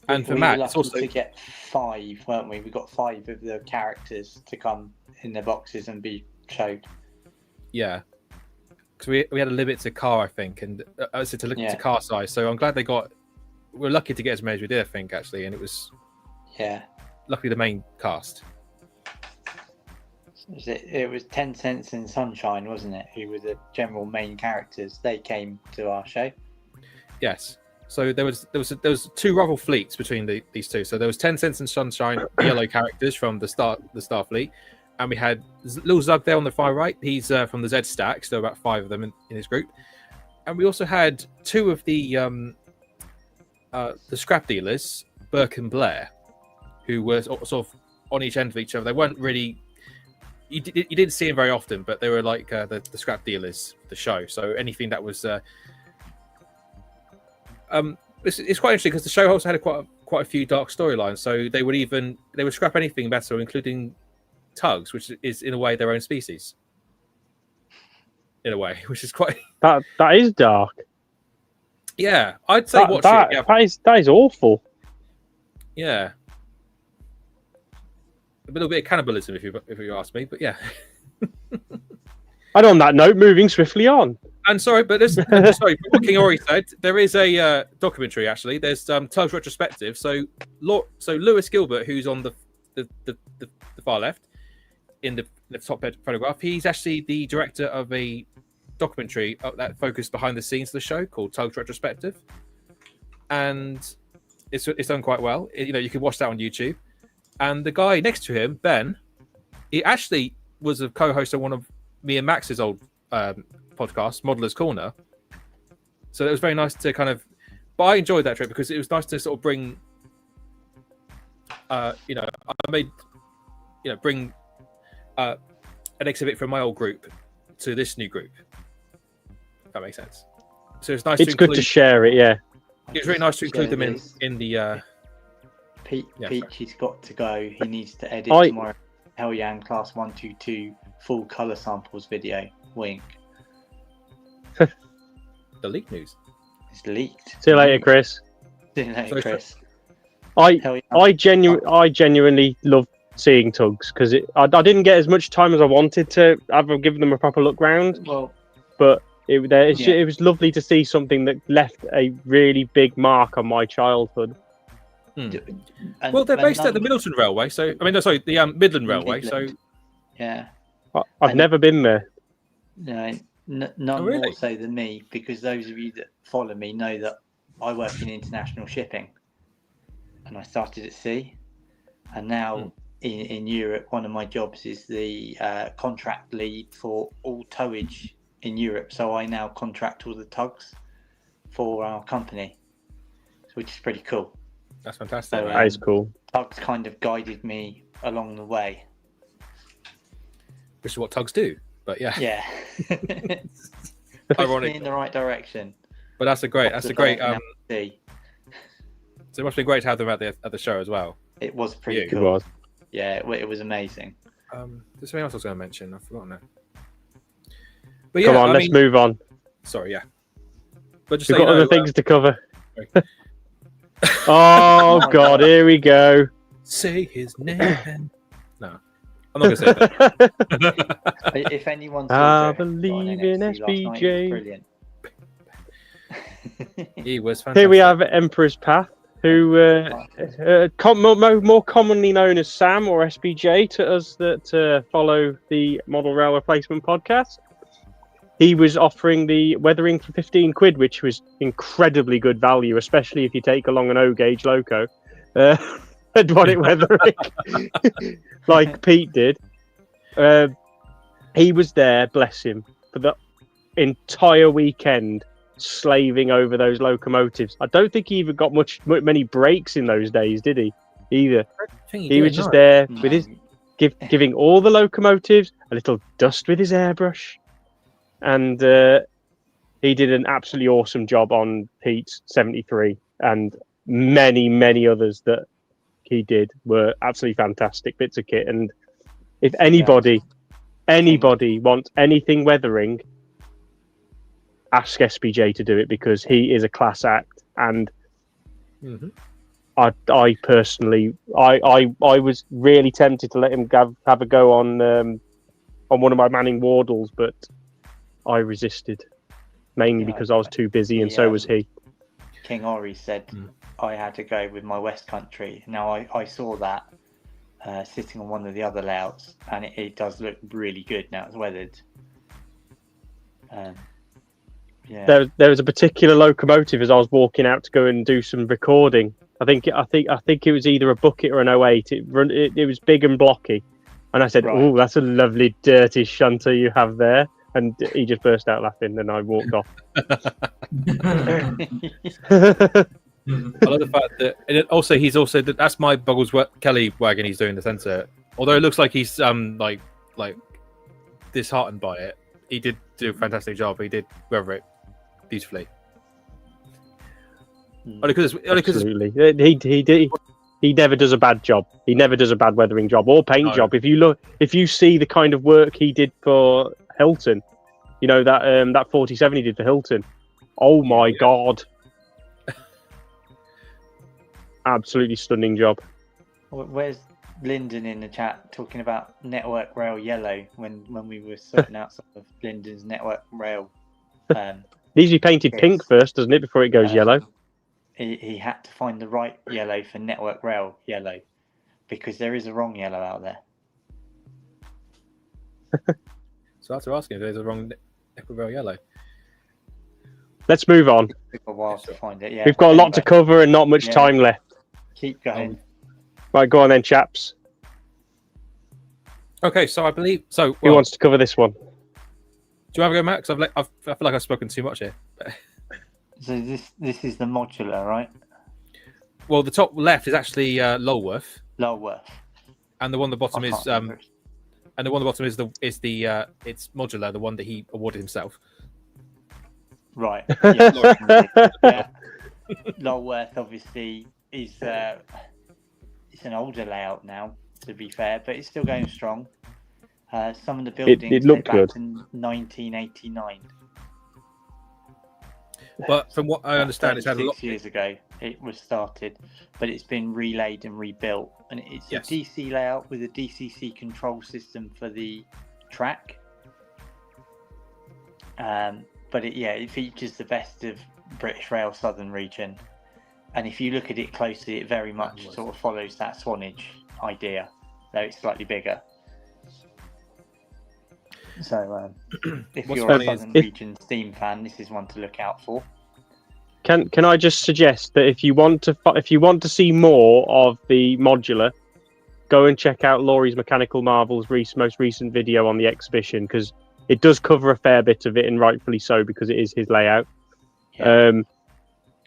And for we Matt, were it's lucky also to get 5, weren't we? We got 5 of the characters to come in their boxes and be showed. Yeah, because we had a limit to car, I think, and to look to car size. So I'm glad we're lucky to get as many as we did, I think, actually, and it was luckily the main cast. It was 10 Cents and Sunshine, wasn't it? Who were the general main characters? They came to our show. Yes. So there was 2 rival fleets between these two. So there was 10 Cents and Sunshine, the yellow characters from the Star Fleet, and we had Little Zug there on the far right. He's from the Z Stack. So about 5 of them in his group, and we also had 2 of the scrap dealers, Burke and Blair, who were sort of on each end of each other. They weren't really. You didn't see them very often, but they were like the scrap dealers of the show. So anything that was. It's quite interesting because the show also had quite a few dark storylines. So they would scrap anything better, including Tugs, which is in a way their own species. In a way, which is quite that is dark. Yeah, I'd say watch it. Yeah. That is awful. Yeah, a little bit of cannibalism, if you ask me, but yeah. And on that note, moving swiftly on. And sorry, but sorry, what King Ori said, there is a documentary actually. There's Tugs retrospective. So Lewis Gilbert, who's on the far left in the top photograph, he's actually the director of a documentary that focused behind the scenes of the show called Tugs Retrospective, and it's done quite well. You can watch that on YouTube. And the guy next to him, Ben, he actually was a co-host on one of me and Max's old podcast, Modeller's Corner. So it was very nice to but I enjoyed that trip because it was nice to sort of bring bring an exhibit from my old group to this new group. If that makes sense. So it's nice. It's good to share it, yeah. It's really nice to include them in the. Peachy's got to go. He needs to edit tomorrow. Helyan Class 122 full colour samples video. Wink. The leak news. It's leaked. See you later, Chris. See you later, Chris. I genuinely love seeing Tugs because I didn't get as much time as I wanted to have given them a proper look round. Well, but it was lovely to see something that left a really big mark on my childhood. Well, they're based at the Middleton Railway, the Midland Railway. Midland. So yeah, I've never been there. No, none more so than me, because those of you that follow me know that I work in international shipping, and I started at sea, and now in Europe, one of my jobs is the contract lead for all towage in Europe. So I now contract all the tugs for our company, which is pretty cool. That's fantastic. So, that is cool. Tugs kind of guided me along the way. Which is what tugs do, but yeah. Yeah. Ironic. In the right direction. But that's a great. So it must have been great to have them at the show as well. It was pretty cool. It was. Yeah, it was amazing. There's something else I was going to mention. I've forgotten it. But yeah, come on, let's move on. Sorry, yeah. But just we've got other things to cover. Oh God, here we go. Say his name. No, I'm not going to say that. If anyone's I believe in SBJ. Brilliant. He was fantastic. Here we have Emperor's Path, who more commonly known as Sam or SBJ to us that follow the Model Rail Replacement podcast. He was offering the weathering for 15 quid, which was incredibly good value, especially if you take along an O-gauge loco and want it weathering, like Pete did. He was there, bless him, for the entire weekend, slaving over those locomotives. I don't think he even got many breaks in those days, did he? Either. He was just there with his giving all the locomotives a little dust with his airbrush. And he did an absolutely awesome job on Pete's 73, and many others that he did were absolutely fantastic bits of kit. And if anybody wants anything weathering, ask SBJ to do it, because he is a class act. And I personally, I was really tempted to let him have a go on one of my Manning Wardles, but I resisted, mainly because I was too busy, and so was he. King Ori said I had to go with my West Country. Now I saw that sitting on one of the other layouts, and it does look really good now it's weathered. There was a particular locomotive as I was walking out to go and do some recording. I think it was either a bucket or an 08. It was big and blocky, and I said, "Oh, that's a lovely dirty shunter you have there." And he just burst out laughing, and I walked off. I love the fact that, and also he's also that's my Buggles Kelly wagon he's doing the centre. Although it looks like he's like disheartened by it, he did do a fantastic job. He did weather it beautifully. Absolutely, he never does a bad job. He never does a bad weathering job or paint job. If you see the kind of work he did for Hilton, you know that 47 he did for Hilton. Oh my God. Absolutely stunning job. Where's Lyndon in the chat talking about Network Rail yellow when we were sorting out some of Lyndon's Network Rail? Needs to be painted pink first, doesn't it, before it goes yellow? He had to find the right yellow for Network Rail yellow, because there is a wrong yellow out there. So after asking if there's a wrong Network Rail yellow. Let's move on. It took a while to find it. Yeah, we've got a lot to cover and not much time left. Keep going. Right, go on then, chaps. Okay, so I believe so. Who wants to cover this one? Do you want to go, Max? I feel like I've spoken too much here. So this is the modular, right? Well, the top left is actually Lulworth, and the one at the bottom is it's modular, the one that he awarded himself. Right. Yeah. Lulworth obviously is it's an older layout now, to be fair, but it's still going strong. Some of the buildings it looked good in 1989. But from what I understand, it's had a lot. 6 years ago it was started, but it's been relaid and rebuilt, and it's a DC layout with a DCC control system for the track. But it features the best of British Rail Southern region, and if you look at it closely, it very much sort of follows that Swanage idea, though it's slightly bigger. So if you're a Southern region steam fan, this is one to look out for. Can I just suggest that if you want to see more of the modular, go and check out Laurie's Mechanical Marvels most recent video on the exhibition, because it does cover a fair bit of it, and rightfully so, because it is his layout. And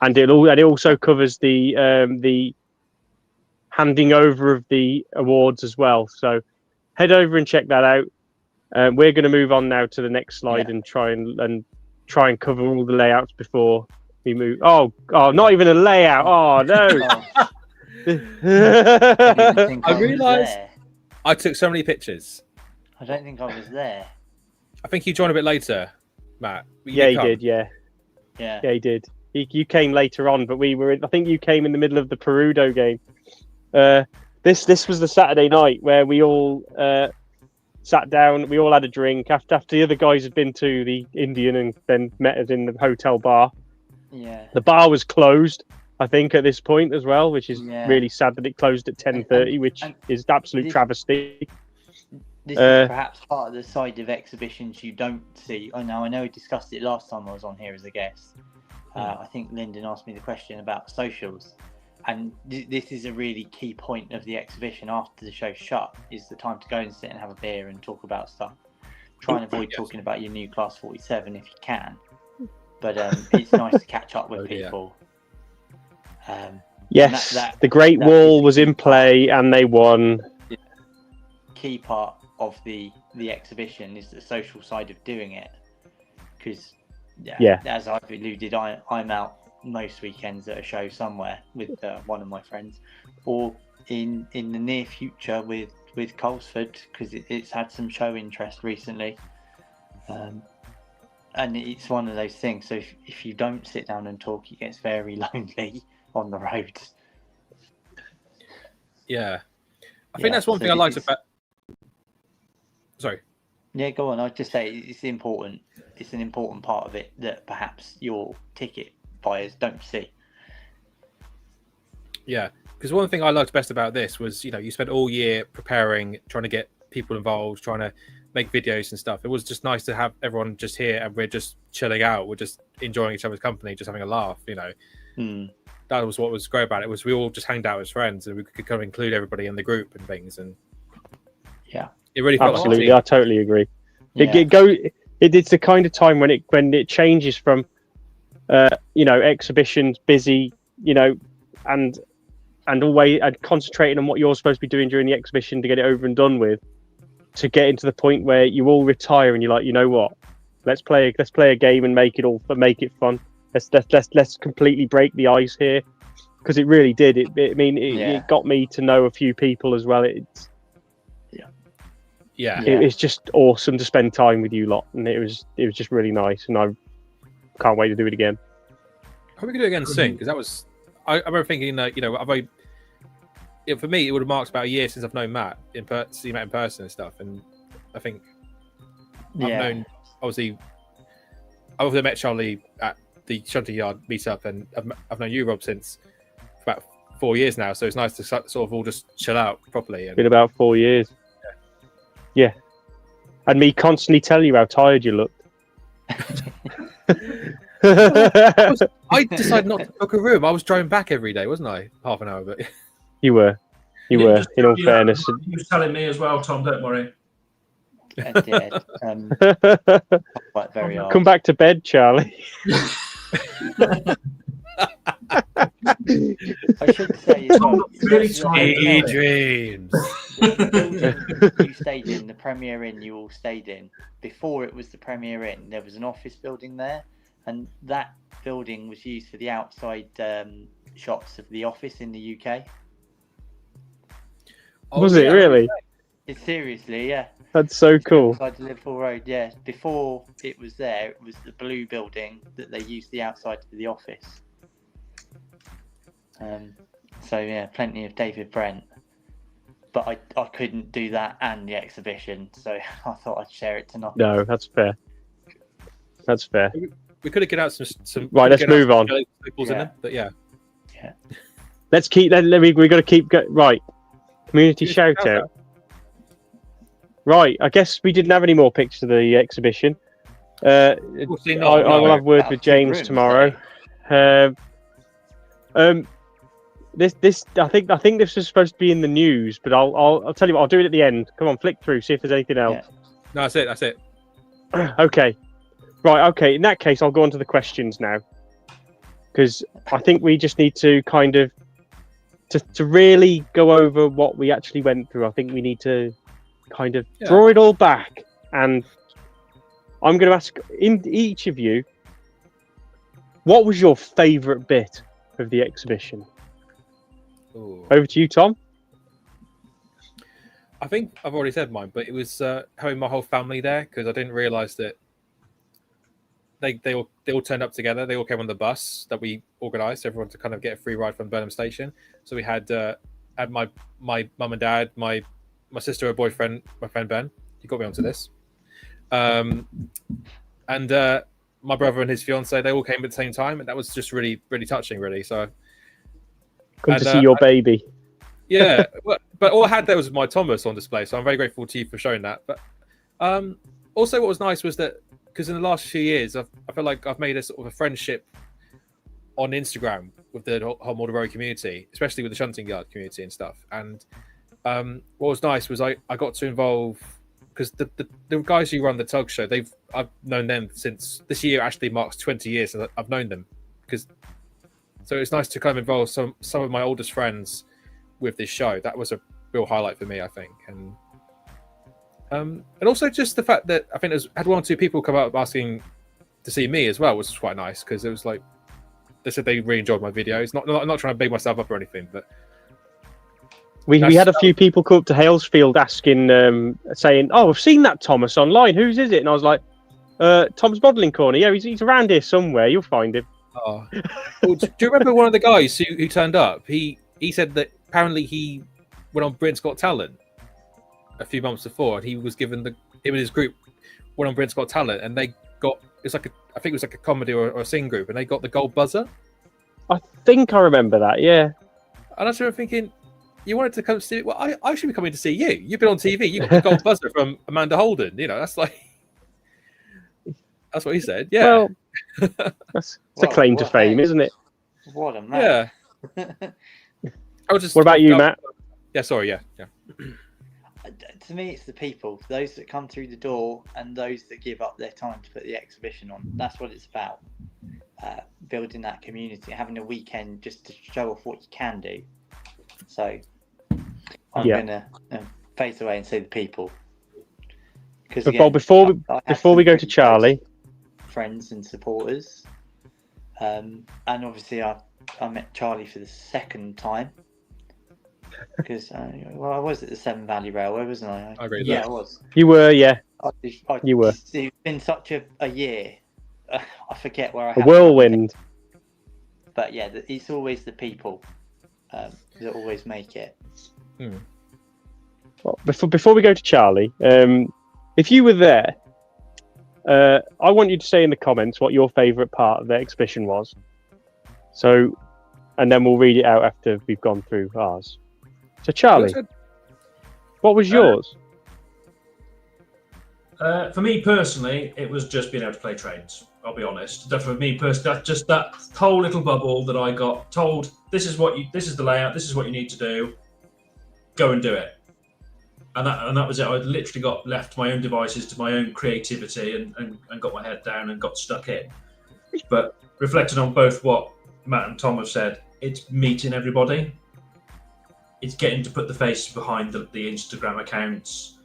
it also covers the handing over of the awards as well. So head over and check that out. We're going to move on now to the next slide and try and cover all the layouts before we move. Oh, not even a layout. Oh no! I realised I took so many pictures. I don't think I was there. I think you joined a bit later, Matt. Yeah, he did. Yeah, he did. You came later on, but we were. I think you came in the middle of the Perudo game. This was the Saturday night where we all sat down. We all had a drink after the other guys had been to the Indian and then met us in the hotel bar. Yeah. The bar was closed, I think, at this point as well, which is really sad that it closed at 10:30, which is absolute travesty. This is perhaps part of the side of exhibitions you don't see. I know we discussed it last time I was on here as a guest. I think Lyndon asked me the question about socials, and this is a really key point of the exhibition after the show's shut, is the time to go and sit and have a beer and talk about stuff. Try and avoid talking about your new Class 47 if you can, but it's nice to catch up with people. Yes, the Great Wall was in play and they won. The key part of the exhibition is the social side of doing it, because Yeah. As I've alluded, I'm out most weekends at a show somewhere with one of my friends, or in the near future with Colesford, because it's had some show interest recently. And it's one of those things. So if you don't sit down and talk, it gets very lonely on the road. Yeah, I think that's one thing I liked about. Sorry. Yeah, go on. I'd just say it's important. It's an important part of it that perhaps your ticket buyers don't see. Yeah, because one thing I liked best about this was, you spent all year preparing, trying to get people involved, trying to make videos and stuff. It was just nice to have everyone just here and we're just chilling out. We're just enjoying each other's company, just having a laugh, That was what was great about it, was we all just hanged out as friends and we could kind of include everybody in the group and things. And yeah, it really felt absolutely. like I totally agree. Yeah. It's the kind of time when it changes from, exhibitions, busy, and always and concentrating on what you're supposed to be doing during the exhibition to get it over and done with, to getting to the point where you all retire and you're like, you know what, let's play a game and make it fun. Let's completely break the ice here, because it really did. It got me to know a few people as well. It's just awesome to spend time with you lot, and it was just really nice, and I can't wait to do it again. I hope we can do it again soon, because that was. I remember thinking, for me, it would have marked about a year since I've known Matt in person and stuff, and I think I've known, obviously, I've met Charlie at the Shunting Yard meetup, and I've known you, Rob, since about 4 years now. So it's nice to sort of all just chill out properly. Been about 4 years. Yeah. And me constantly telling you how tired you looked. I decided not to book a room. I was driving back every day, wasn't I? Half an hour, but you were. In all fairness. You were telling me as well, Tom. Don't worry. I did. Very hard. Come back to bed, Charlie. I should say as well, Really dreams. The building you stayed in, the Premier Inn you all stayed in, before it was the Premier Inn, there was an office building there, and that building was used for the outside shots of the office in the UK. Was it really? It's seriously, yeah. That's so cool. Outside the Liverpool Road, yeah. Before it was there, it was the blue building that they used the outside for the office. So yeah, plenty of David Brent. But I couldn't do that and the exhibition, so I thought I'd share it tonight. No, that's fair. That's fair. We could have get out some. Right, let's move on. But yeah. Let's keep. We got to keep. Right. Community shout out. Right, I guess we didn't have any more pictures of the exhibition. I will have word with James tomorrow. This I think this was supposed to be in the news, but I'll tell you what, I'll do it at the end. Come on, flick through, see if there's anything else. Yeah. No, that's it. Okay. Right, okay. In that case, I'll go on to the questions now. Because I think we just need to kind of to really go over what we actually went through. I think we need to kind of draw it all back, and I'm going to ask each of you, what was your favourite bit of the exhibition? Ooh. Over to you, Tom. I think I've already said mine, but it was having my whole family there, because I didn't realise that they all turned up together. They all came on the bus that we organised, everyone to kind of get a free ride from Burnham Station. So we had my mum and dad, my sister, her boyfriend, my friend Ben. He got me onto this, and my brother and his fiance. They all came at the same time, and that was just really, really touching, really. So to see your baby. Yeah, but all I had there was my Thomas on display, so I'm very grateful to you for showing that. But also, what was nice was that, because in the last few years, I feel like I've made a sort of a friendship on Instagram with the whole Mordor community, especially with the Shunting Yard community and stuff. And what was nice was I got to involve, because the guys who run the Tug Show, I've known them since this year actually marks 20 years that I've known them. So it's nice to kind of involve some of my oldest friends with this show. That was a real highlight for me, I think. And also just the fact that I think had one or two people come up asking to see me as well, which was quite nice because it was like they said they really enjoyed my videos. I'm not trying to big myself up or anything, but we had a few people come up to Halesfield asking, saying, "Oh, I've seen that Thomas online. Whose is it?" And I was like, "Tom's Modelling Corner. Yeah, he's around here somewhere. You'll find him." oh. Well, do you remember one of the guys who turned up? He said that apparently he went on Britain's Got Talent a few months before, and he was given him and his group went on Britain's Got Talent, and they got I think it was like a comedy or a sing group, and they got the gold buzzer. I think I remember that. Yeah. And I was sort of thinking, you wanted to come see? Well, I should be coming to see you. You've been on TV. You got the gold buzzer from Amanda Holden. That's what he said. Yeah. Well, it's a claim to fame, isn't it? What a man. Yeah. What about you, Matt? Yeah. Sorry. Yeah. To me, it's the people, those that come through the door and those that give up their time to put the exhibition on. That's what it's about. Building that community, having a weekend just to show off what you can do. So I'm going to face away and say the people. Because before we go to Charlie, friends and supporters, and obviously I met Charlie for the second time. Because I was at the Severn Valley Railway, wasn't I? I agree with yeah, that. I was. You were, yeah. You were. It's been such a year. I forget where I. A whirlwind. But yeah, it's always the people that always make it. Well, before we go to Charlie, if you were there, I want you to say in the comments what your favourite part of the exhibition was. So, and then we'll read it out after we've gone through ours. So, Charlie, what was yours? For me personally, it was just being able to play trains. I'll be honest. For me personally, that whole little bubble that I got told, this is the layout, this is what you need to do. Go and do it. And that was it. I literally got left to my own devices, to my own creativity, and got my head down and got stuck in. But reflecting on both what Matt and Tom have said, it's meeting everybody. It's getting to put the faces behind the Instagram accounts,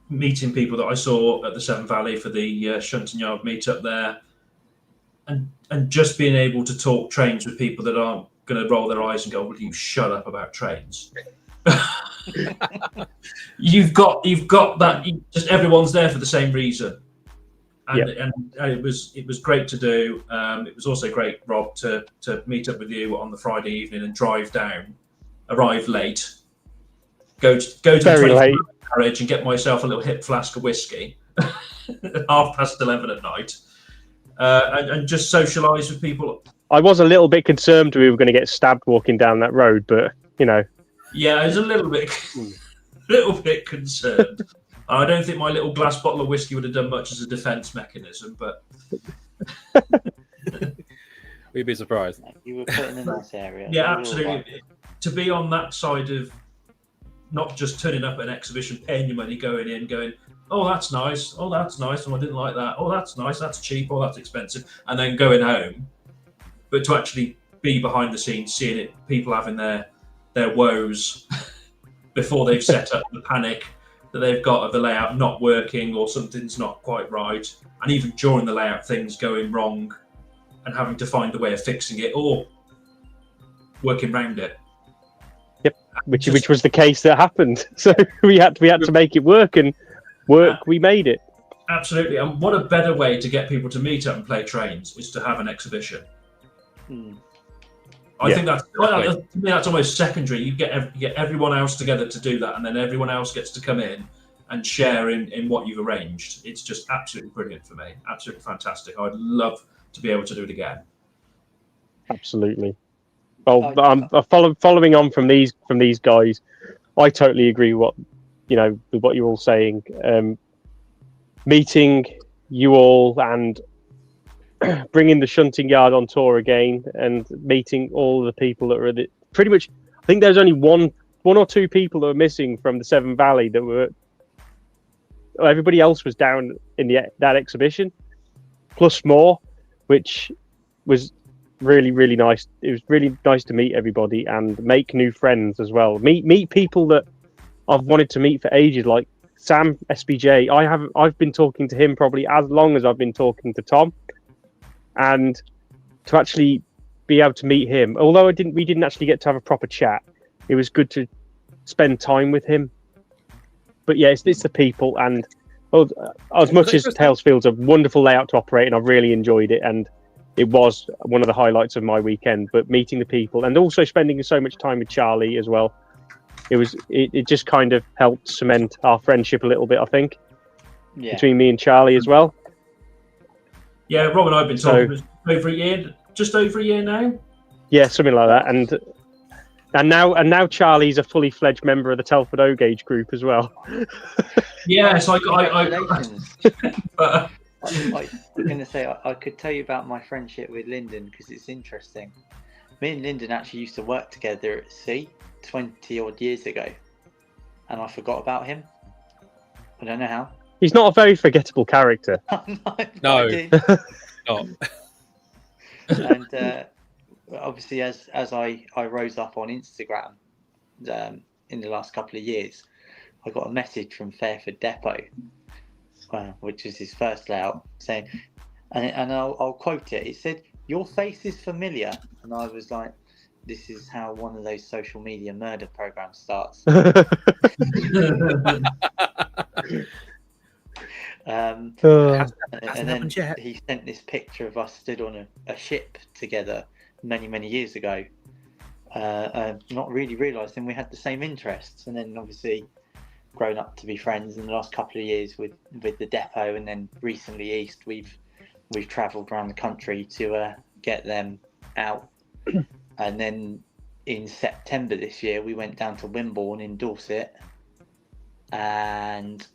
meeting people that I saw at the Severn Valley for the Shunting Yard meetup there, and just being able to talk trains with people that aren't going to roll their eyes and go, "Will you shut up about trains?" You've got that. Just everyone's there for the same reason. And it was great to do. It was also great, Rob, to meet up with you on the Friday evening and drive down, arrive late, go to the garage and get myself a little hip flask of whiskey at 11:30 at night, and just socialise with people. I was a little bit concerned we were going to get stabbed walking down that road, but Yeah, I was a little bit concerned. I don't think my little glass bottle of whiskey would have done much as a defence mechanism, but we'd be surprised. You were put in a nice area. Yeah, absolutely. To be on that side of not just turning up at an exhibition, paying your money, going, "Oh, that's nice. Oh, that's nice. Oh, I didn't like that. Oh, that's nice. That's cheap. Oh, that's expensive," and then going home, but to actually be behind the scenes, seeing it, people having their woes before they've set up the panic that they've got of the layout not working or something's not quite right, and even during the layout things going wrong and having to find a way of fixing it or working around it. Yep, which was the case that happened. So we had to make it work, and we made it. Absolutely, and what a better way to get people to meet up and play trains is to have an exhibition. I think that's almost secondary. You get everyone else together to do that, and then everyone else gets to come in and share in what you've arranged. It's just absolutely brilliant for me. Absolutely fantastic. I'd love to be able to do it again. Absolutely. Well, following on from these guys, I totally agree with what you're all saying. Meeting you all and bringing the Shunting Yard on tour again and meeting all the people that were at it. Pretty much, I think there's only one or two people that were missing from the Severn Valley that were. Everybody else was down in that exhibition, plus more, which was really, really nice. It was really nice to meet everybody and make new friends as well. Meet people that I've wanted to meet for ages, like Sam SBJ, I've been talking to him probably as long as I've been talking to Tom, and to actually be able to meet him, although we didn't actually get to have a proper chat, it was good to spend time with him. But yeah, it's the people, and as much as Talesfield's a wonderful layout to operate, and I've really enjoyed it, and it was one of the highlights of my weekend. But meeting the people and also spending so much time with Charlie as well, it just kind of helped cement our friendship a little bit, I think, between me and Charlie as well. Yeah, Rob and I have been talking over a year, just over a year now. Yeah, something like that, and now Charlie's a fully fledged member of the Telford O-Gauge group as well. Yes, Congratulations. I was going to say, I could tell you about my friendship with Lyndon because it's interesting. Me and Lyndon actually used to work together at sea 20 odd years ago, and I forgot about him. I don't know how. He's not a very forgettable character. No. Not. And obviously, as I rose up on Instagram in the last couple of years, I got a message from Fairford Depot, which is his first layout, saying, and I'll quote it. It said, "Your face is familiar," and I was like, "This is how one of those social media murder programs starts." And then he sent this picture of us stood on a ship together many years ago, not really realising we had the same interests, and then obviously grown up to be friends in the last couple of years with the depot, and then recently East we've travelled around the country to get them out. And then in September this year we went down to Wimborne in Dorset and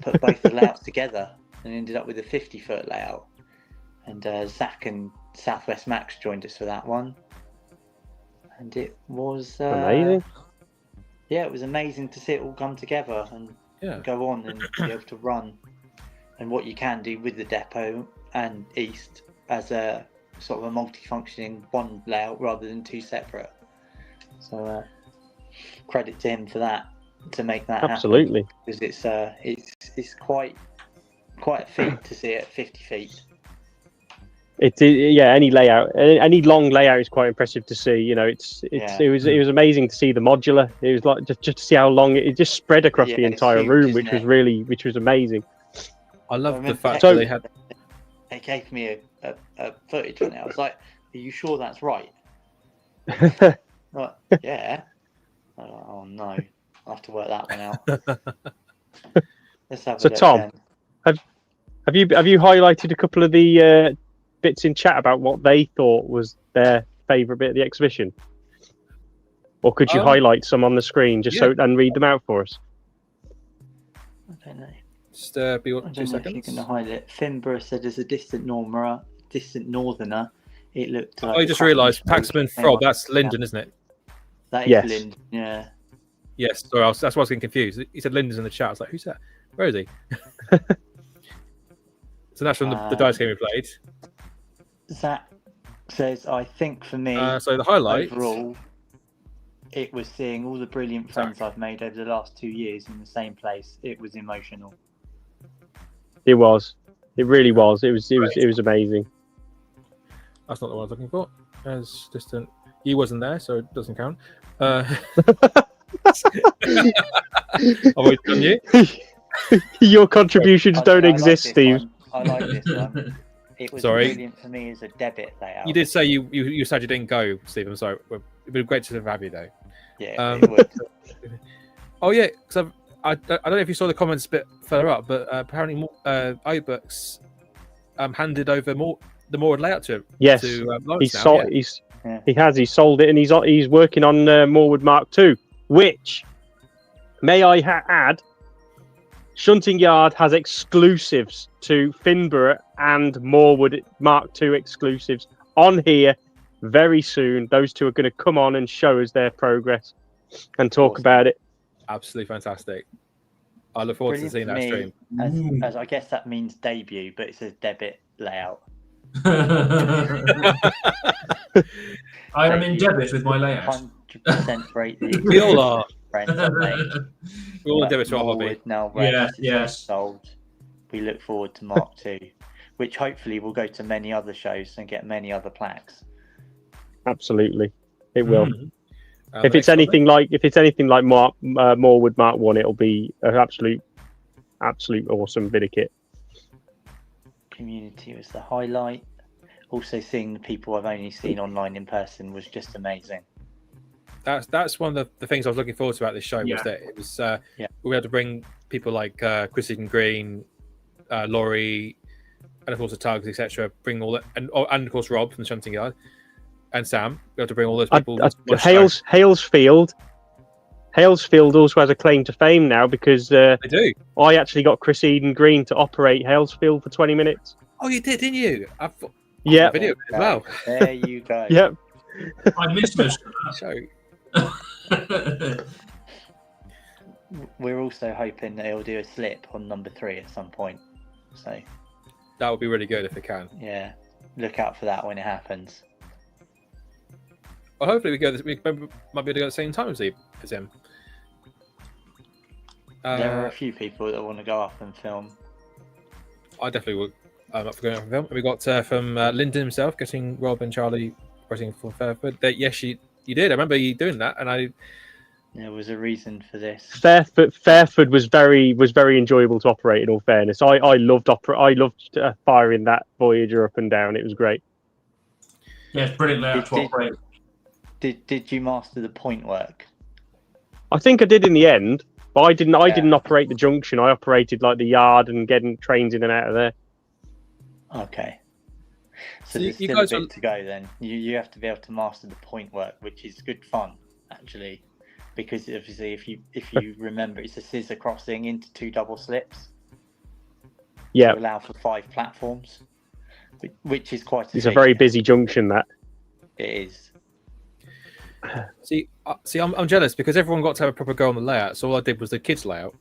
put both the layouts together and ended up with a 50-foot layout. And Zach and Southwest Max joined us for that one. And it was... amazing. Yeah, it was amazing to see it all come together and go on and be able to run. And what you can do with the depot and East as a sort of a multi-functioning one layout rather than two separate. So credit to him for that, to make that absolutely happen, because it's quite a feat to see it at 50 feet. Any layout, any long layout is quite impressive to see. You know, it was amazing to see the modular. It was like just to see how long it just spread across the entire room, which was amazing. I love the fact that they had. They gave me a footage on it. I was like, "Are you sure that's right?" Like, yeah. I was like, oh no, I'll have to work that one out. Let's have a look. Tom, have you highlighted a couple of the bits in chat about what they thought was their favourite bit of the exhibition, or could you highlight some on the screen and read them out for us? I don't know. Just be I 2 don't know seconds. if you can highlight. Finborough said, as a distant northerner, it looked like... I just realised Paxman Frob, that's Lyndon, isn't it? That is Lyndon, yeah. Yes, sorry, that's why I was getting confused. He said Lyndon's in the chat. I was like, who's that? Where is he? So that's from the dice game we played. Zach says, I think for me, so the highlight overall, it was seeing all the brilliant friends I've made over the last 2 years in the same place. It was emotional. It was. It really was. It was amazing. That's not the one I was looking for. As distant, he wasn't there, so it doesn't count. I've always done you. Your contributions don't exist, Steve. I like this one. It was brilliant for me as a debit layout. You did say you said you didn't go, Steve. I'm sorry. It'd be great to have you though. Yeah, it would. Oh yeah, because I don't know if you saw the comments a bit further up, but apparently iBooks handed over the Moored layout to yes. To He sold it, and he's working on Moorwood Mark II, which may I add, Shunting Yard has exclusives to Finborough and Moorwood Mark II exclusives on here very soon. Those two are going to come on and show us their progress and talk about it. Absolutely fantastic. I look forward to seeing that stream. As I guess that means debut, but it says debit layout. I am in debit with my layout. 100% rate. We all are. friends I've made. We all But do it to our hobby. Morwood now Yeah, ready to yes. sold. We look forward to Mark II, which hopefully will go to many other shows and get many other plaques. Absolutely, it will. Mm. If it's anything like Morwood Mark 1, it'll be an absolute awesome bit of kit. Community was the highlight. Also, seeing the people I've only seen online in person was just amazing. That's one of the things I was looking forward to about this show was Yeah. that it was we had to bring people like Chris Eden Green, Laurie, and of course the Tugs, etc. Bring all that, and of course Rob from the Shunting Yard and Sam. We had to bring all those people. Halesfield also has a claim to fame now because They do. I actually got Chris Eden Green to operate Halesfield for 20 minutes. Oh, you did, didn't you? Yeah. Video as well. There you go. Yep. I missed most of So that. We're also hoping that he'll do a slip on number 3 at some point. So that would be really good if it can. yeah, look out for that when it happens. Well, hopefully we might be able to go at the same time as him. There are a few people that want to go up and film. I definitely would. I'm up for going up and film. We got from Lyndon himself getting Rob and Charlie writing for Fairford. Yes, you did. I remember you doing that, and There was a reason for this. Fairford was very enjoyable to operate. In all fairness, I loved firing that Voyager up and down. It was great. Yeah, it's brilliant layout to operate. Did you master the point work? I think I did in the end, but I didn't operate the junction. I operated like the yard and getting trains in and out of there. Okay. So you there's still guys a bit to go then. You have to be able to master the point work, which is good fun actually, because obviously if you remember, it's a scissor crossing into 2 double slips. Yeah. To allow for 5 platforms, which is quite. It's a very busy junction. That it is. See, I'm jealous because everyone got to have a proper go on the layout. So all I did was the kids' layout.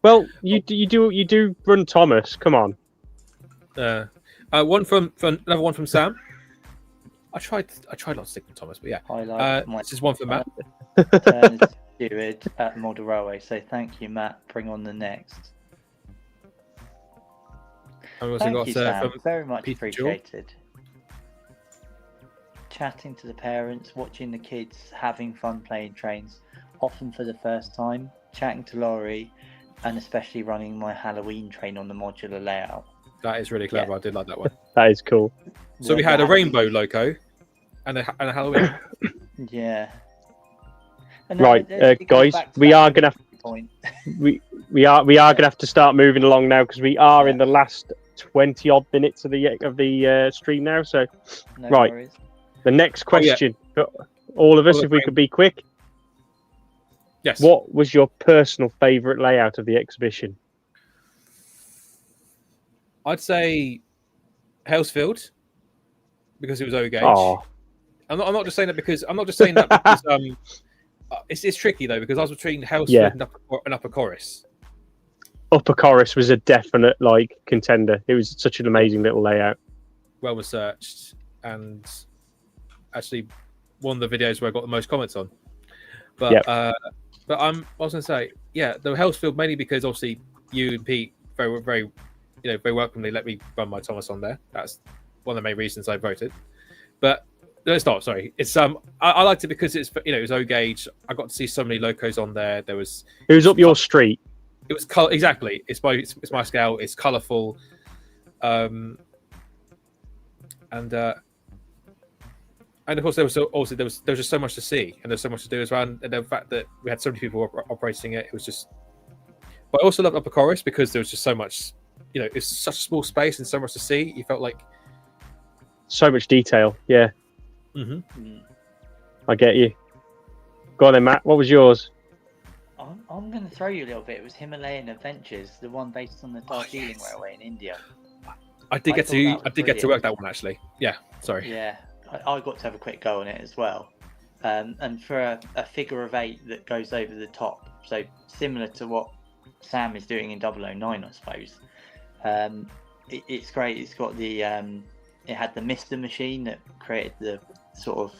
Well, you do run Thomas. Come on. One from another one from Sam. I tried not to stick with Thomas, but yeah. This is one for Matt. Turn as steward at Model Railway. So thank you, Matt. Bring on the next. And we also Thank got you, Sam. from Very much Peter Jewell. appreciated. Chatting to the parents, watching the kids, having fun playing trains, often for the first time, chatting to Laurie, and especially running my Halloween train on the modular layout. That is really clever. Yeah. I did like that one. That is cool. So we had a rainbow loco and a Halloween. Yeah. And Right, it goes guys, back to we that are gonna point. we are gonna have to start moving along now because we are in the last 20 odd minutes of the stream now. So No right. worries. The next question, for all of us, if we could be quick. Yes. What was your personal favourite layout of the exhibition? I'd say Halesfield because it was O gauge. Oh, I'm not just saying that because it's tricky though because I was between Halesfield and Upper Chorus. Upper Chorus was a definite contender. It was such an amazing little layout. Well researched and actually one of the videos where I got the most comments on. But I was going to say, the Halesfield mainly because obviously you and Pete very, very, very welcomely let me run my Thomas on there. That's one of the main reasons I voted. But no, it's not. Sorry, it's I liked it because it's it was O gauge. I got to see so many locos on there. It was up your street. It was exactly. It's my scale. It's colourful, and of course there was just so much to see and there's so much to do as well. And the fact that we had so many people operating it was just. But I also loved Upper Chorus because there was just so much. It's such a small space and so much to see. You felt like so much detail. Yeah. Mm-hmm. I get you. Go on then, Matt. What was yours? I'm going to throw you a little bit. It was Himalayan Adventures, the one based on the Darjeeling Railway in India. I did get to work that one actually. Yeah. Sorry. Yeah, I got to have a quick go on it as well. And for a figure of 8 that goes over the top, so similar to what Sam is doing in 009, I suppose. It's great. It's got the it had the Mister machine that created the sort of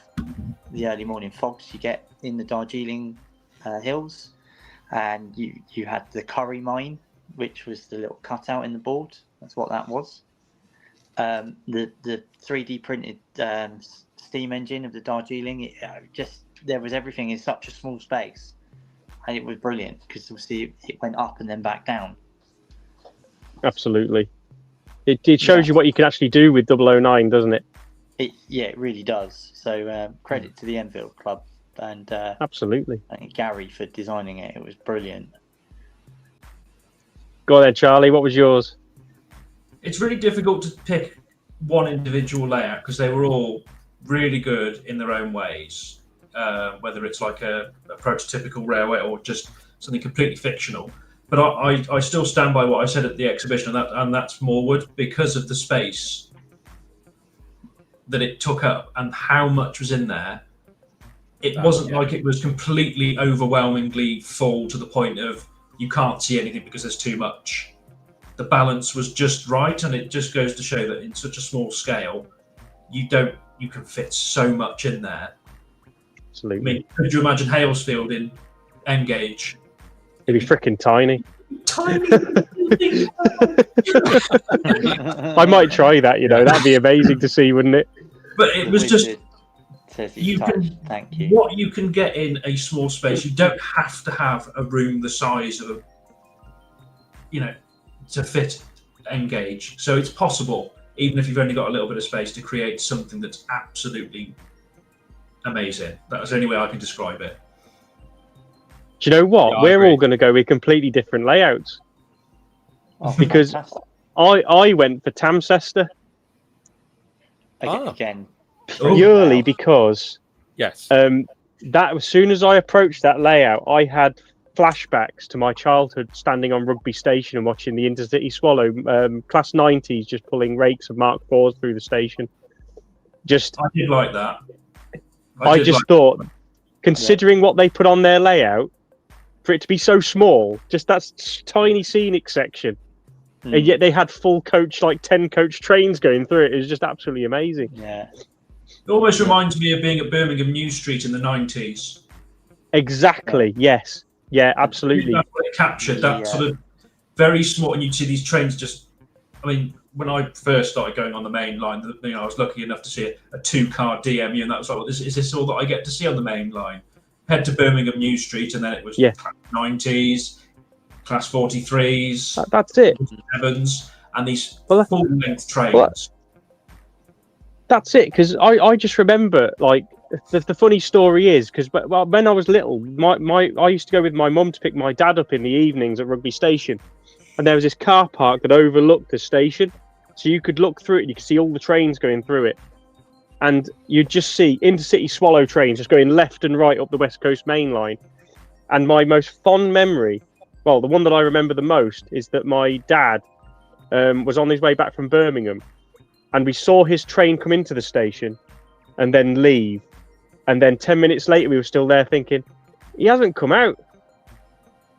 the early morning fogs you get in the Darjeeling hills, and you had the Curry mine, which was the little cutout in the board. That's what that was. The 3D printed steam engine of the Darjeeling. There was everything in such a small space, and it was brilliant because obviously it went up and then back down. Absolutely. It shows you what you can actually do with 009, doesn't it? It really does. So credit to the Enfield Club and Absolutely. and Gary for designing it. It was brilliant. Go on then, Charlie. What was yours? It's really difficult to pick one individual layout because they were all really good in their own ways. Whether it's like a prototypical railway or just something completely fictional. But I still stand by what I said at the exhibition, and that's Moorwood, because of the space that it took up and how much was in there. It wasn't like it was completely overwhelmingly full to the point of you can't see anything because there's too much. The balance was just right, and it just goes to show that in such a small scale, you can fit so much in there. Absolutely. I mean, could you imagine Halesfield in N-gauge? It'd be freaking tiny. Tiny. I might try that, that'd be amazing to see, wouldn't it? But it was just Thank you. What you can get in a small space. You don't have to have a room the size of, to fit N-gauge. So it's possible, even if you've only got a little bit of space, to create something that's absolutely amazing. That's the only way I can describe it. Do you know what? Yeah, We're all going to go with completely different layouts. Because I went for Tamcester. Again. Purely because Yes. that as soon as I approached that layout, I had flashbacks to my childhood standing on Rugby Station and watching the Intercity Swallow Class 90s just pulling rakes of Mark IVs through the station. I did like that. I just thought, considering what they put on their layout, for it to be so small, just that tiny scenic section, and yet they had full coach, like 10 coach trains going through it. It was just absolutely amazing. Yeah. It almost reminds me of being at Birmingham New Street in the 90s. Exactly. Yes. Yeah. Absolutely. That's what it captured. That sort of very small, and you'd see these trains just. I mean, when I first started going on the main line, I was lucky enough to see a 2-car DMU, and that was like, well, is this all that I get to see on the main line? Head to Birmingham New Street, and then it was Class 90s, Class 43s. That's it. 7s, and these full-length trains. Well, that's it, because I just remember, like, the funny story is, because when I was little, I used to go with my mum to pick my dad up in the evenings at Rugby Station, and there was this car park that overlooked the station, so you could look through it and you could see all the trains going through it, and you'd just see Intercity Swallow trains just going left and right up the West Coast main line. And my most fond memory, well, the one that I remember the most, is that my dad was on his way back from Birmingham, and we saw his train come into the station and then leave. And then 10 minutes later, we were still there thinking, he hasn't come out.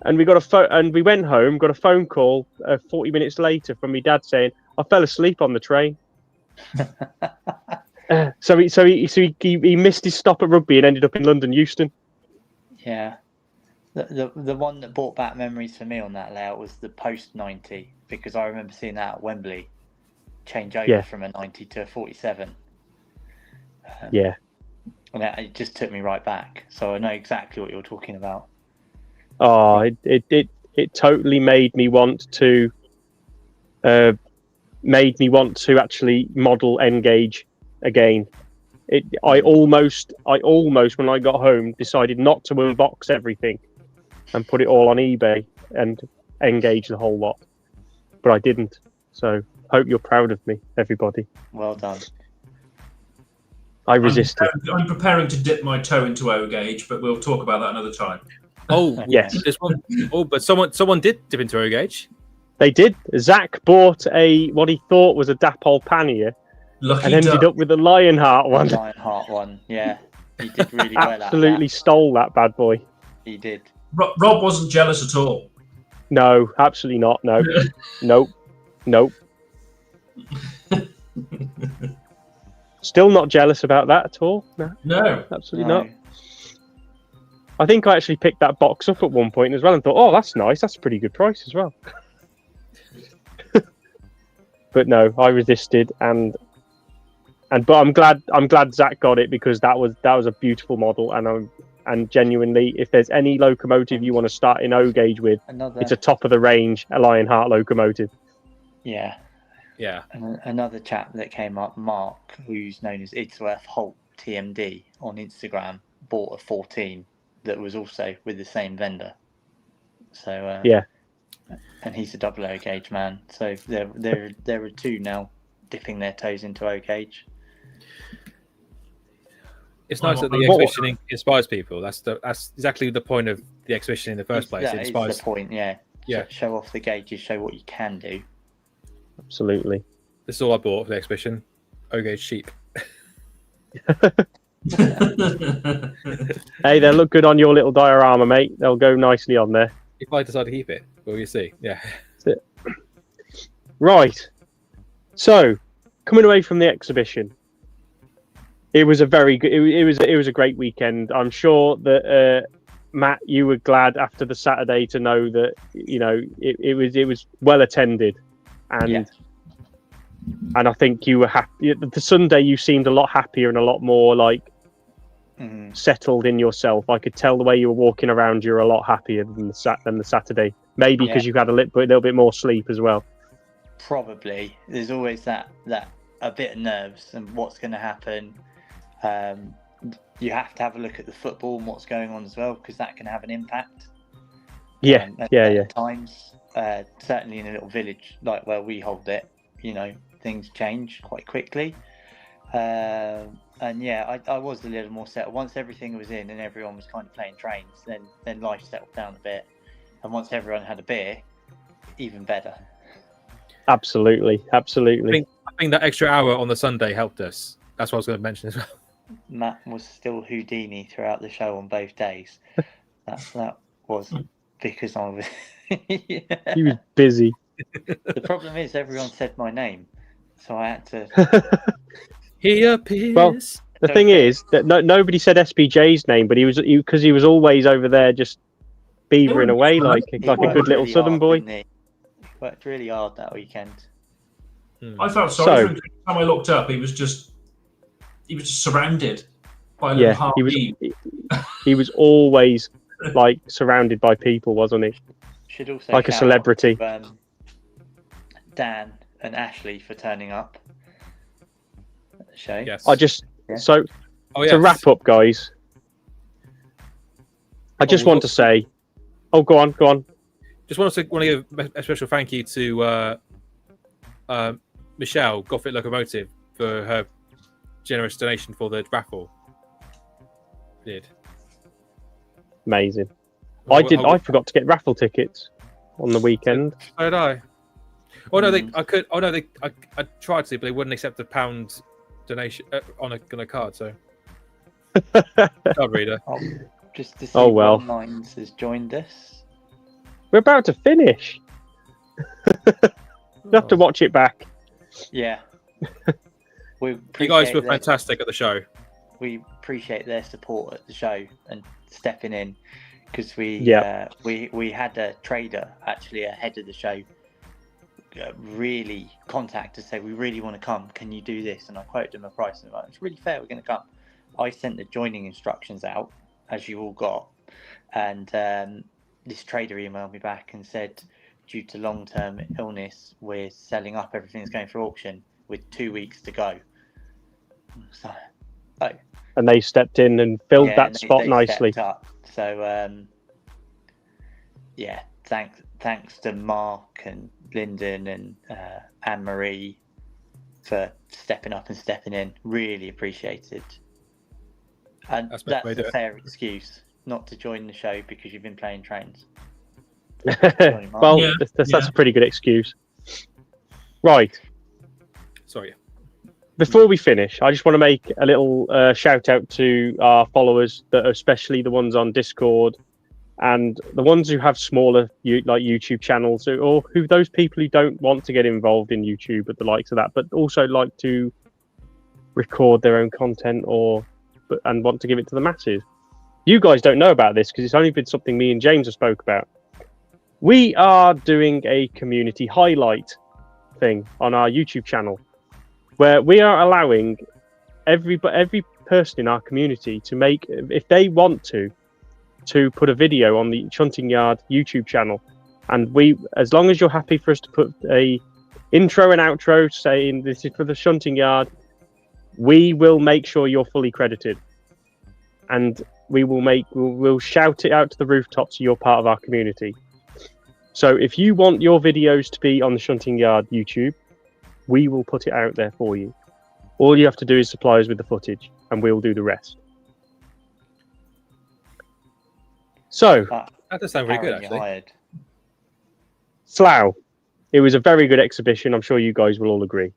And we got and we went home, got a phone call 40 minutes later from my dad saying, I fell asleep on the train. So he missed his stop at Rugby and ended up in London Euston. Yeah. The one that brought back memories for me on that layout was the post 90, because I remember seeing that at Wembley change over from a 90 to a 47. And it just took me right back. So I know exactly what you're talking about. Oh, it totally made me want to actually model N-gauge again. I almost when I got home decided not to unbox everything and put it all on eBay and N-gauge the whole lot, but I didn't. So hope you're proud of me, everybody. Well done. I resisted. I'm preparing to dip my toe into O-gauge, but we'll talk about that another time. Oh yes. This one. Oh, but someone did dip into O-gauge. They did. Zach bought what he thought was a Dapol Pannier. Lucky and ended up with the Lionheart one. Lionheart one, yeah. He did really well. Absolutely stole that bad boy. He did. Rob wasn't jealous at all. No, absolutely not. No. Nope. Still not jealous about that at all. No, No. absolutely not. I think I actually picked that box up at one point as well and thought, oh, that's nice. That's a pretty good price as well. But no, I resisted, but I'm glad Zach got it, because that was a beautiful model, and genuinely, if there's any locomotive you want to start in O gauge with, it's a top of the range Lionheart locomotive. Yeah. Yeah. And another chap that came up, Mark, who's known as Idsworth Holt TMD on Instagram, bought a 14 that was also with the same vendor. So yeah, and he's a double O gauge man. So there are two now dipping their toes into O gauge. It's nice that the exhibition inspires people. That's exactly the point of the exhibition in the first place. That It inspires. is the point, yeah. Yeah. Show off the gauges, show what you can do. absolutely. This is all I bought for the exhibition. O gauge sheep. Hey, they'll look good on your little diorama, mate. They'll go nicely on there. If I decide to keep it, well, you see. Yeah. That's it. Right. So, coming away from the exhibition, it was a very good. It was a great weekend. I'm sure that Matt, you were glad after the Saturday to know that it was well attended, and I think you were happy. The Sunday you seemed a lot happier and a lot more like settled in yourself. I could tell the way you were walking around. You're a lot happier than the Saturday. Maybe because you've had a little bit more sleep as well. Probably. There's always that a bit of nerves and what's going to happen. You have to have a look at the football and what's going on as well, because that can have an impact. At times, certainly in a little village like where we hold it, things change quite quickly. I was a little more settled once everything was in and everyone was kind of playing trains. Then life settled down a bit, and once everyone had a beer, even better. Absolutely. I think that extra hour on the Sunday helped us. That's what I was going to mention as well. Matt was still Houdini throughout the show on both days. That was because I was. He was busy. The problem is everyone said my name, so I had to. He appears. Well, the thing is that nobody said SBJ's name, but he was always over there just beavering away like a good little Southern boy. He worked really hard that weekend. I felt sorry for him. Every time I looked up, he was just surrounded by a little heart. He was always like surrounded by people, wasn't he? Should also like a celebrity. Dan and Ashley for turning up at the show. Yes. To wrap up, guys. I just want to say. Oh, go on. Just want to give a special thank you to Michelle Goffett Locomotive for her generous donation for the raffle. Amazing. I forgot to get raffle tickets on the weekend. So did I. Oh no, I tried to, but they wouldn't accept a £1 donation on a card. So card reader. Just to see what Minds has joined us. We're about to finish. You have to watch it back. Yeah. You guys were fantastic at the show. We appreciate their support at the show and stepping in, because we had a trader actually ahead of the show really contact to say, we really want to come, can you do this? And I quoted them a price and like, it's really fair, we're going to come. I sent the joining instructions out, as you all got, and this trader emailed me back and said, due to long-term illness, we're selling up, everything's going for auction with 2 weeks to go. So, and they stepped in and filled that spot nicely. So thanks to Mark and Lyndon and Anne-Marie for stepping up and stepping in. Really appreciated. And that's a fair excuse not to join the show because you've been playing trains. Well, that's a pretty good excuse. Right. Sorry. Before we finish, I just want to make a little shout out to our followers, that are especially the ones on Discord and the ones who have smaller like YouTube channels, or who those people who don't want to get involved in YouTube at the likes of that, but also like to record their own content and want to give it to the masses. You guys don't know about this because it's only been something me and James have spoke about. We are doing a community highlight thing on our YouTube channel where we are allowing every person in our community to make, if they want to put a video on the Shunting Yard YouTube channel. And we, as long as you're happy for us to put a intro and outro saying this is for the Shunting Yard, we will make sure you're fully credited. And we'll shout it out to the rooftops, you're part of our community. So if you want your videos to be on the Shunting Yard YouTube, we will put it out there for you. All you have to do is supply us with the footage and we'll do the rest. So That does sound really good, actually. Hired. Slough, it was a very good exhibition. I'm sure you guys will all agree.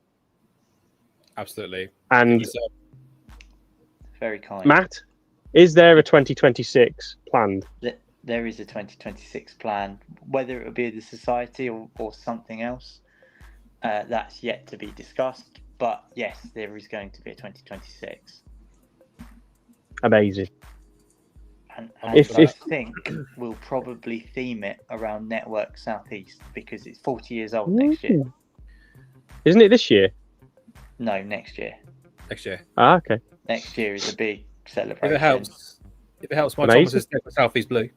Absolutely. And Very kind. Matt, is there a 2026 planned? There is a 2026 plan. Whether it will be the society or something else, that's yet to be discussed. But yes, there is going to be a 2026. Amazing. And If I think we'll probably theme it around Network Southeast because it's 40 years old next year. Isn't it this year? No, next year. Next year. Ah, okay. Next year is a big celebration. If it helps, my Amazing. Thomas is Southeast Blue.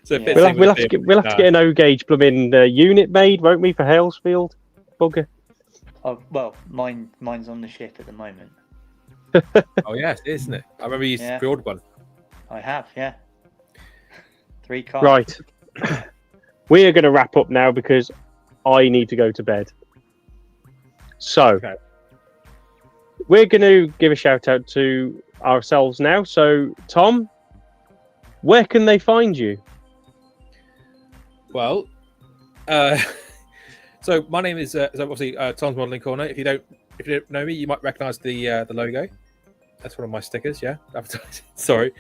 So Yeah. We'll have to get an O gauge blooming unit made, won't we, for Halesfield? Bugger. Oh, well, mine's on the ship at the moment. Oh yes, isn't it? I remember you pre-ordered one. I have, yeah. 3 cars. Right. We are going to wrap up now because I need to go to bed. So, we're going to give a shout out to ourselves now. So, Tom, where can they find you? Well, so my name is obviously Tom's Modelling Corner. If you don't know me, you might recognise the logo. That's one of my stickers. Yeah, sorry.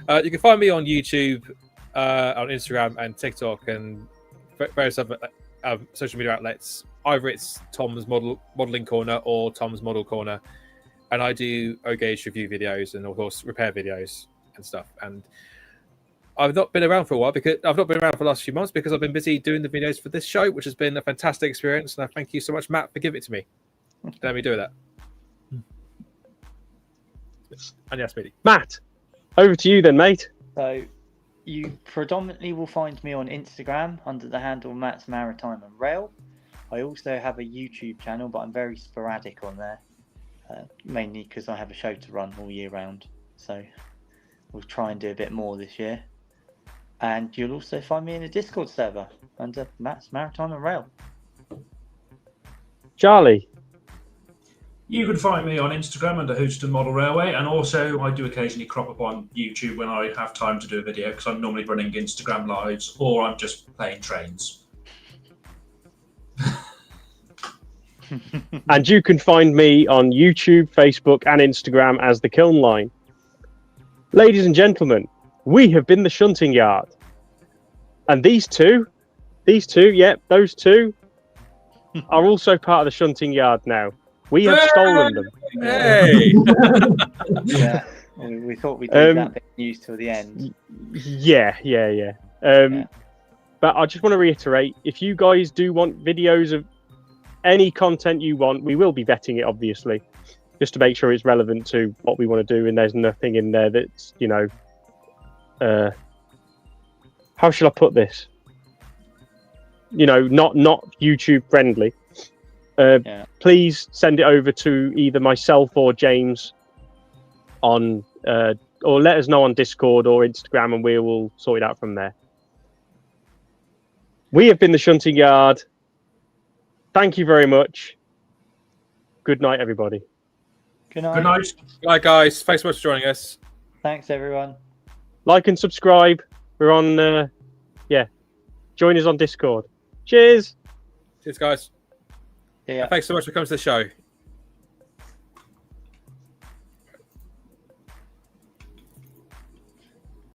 You can find me on YouTube, on Instagram and TikTok and various other social media outlets. Either it's Tom's Modelling Corner or Tom's Model Corner, and I do O-gauge review videos and of course repair videos and stuff. And I've not been around for a while because I've not been around for the last few months because I've been busy doing the videos for this show, which has been a fantastic experience. And I thank you so much, Matt, for giving it to me. Let me do that. And yes, Speedy. Matt, over to you then, mate. So, you predominantly will find me on Instagram under the handle Matt's Maritime and Rail. I also have a YouTube channel, but I'm very sporadic on there, mainly because I have a show to run all year round. So, we'll try and do a bit more this year. And you'll also find me in a Discord server under Matt's Maritime and Rail. Charlie. You can find me on Instagram under Houston Model Railway, and also I do occasionally crop up on YouTube when I have time to do a video because I'm normally running Instagram lives or I'm just playing trains. And you can find me on YouTube, Facebook, and Instagram as The Kiln Line. Ladies and gentlemen, we have been the Shunting Yard. And those two are also part of the Shunting Yard now. We have stolen them. Hey! Yeah, we thought we'd leave that bit of news till the end. Yeah. But I just want to reiterate, if you guys do want videos of any content you want, we will be vetting it, obviously, just to make sure it's relevant to what we want to do, and there's nothing in there that's, how should I put this? Not YouTube friendly. Please send it over to either myself or James on, or let us know on Discord or Instagram, and we will sort it out from there. We have been the Shunting Yard. Thank you very much. Good night, everybody. Good night. Good night. Good night, guys. Thanks so much for joining us. Thanks, everyone. Like and subscribe. We're on, join us on Discord. Cheers. Cheers, guys. Yeah. Thanks so much for coming to the show.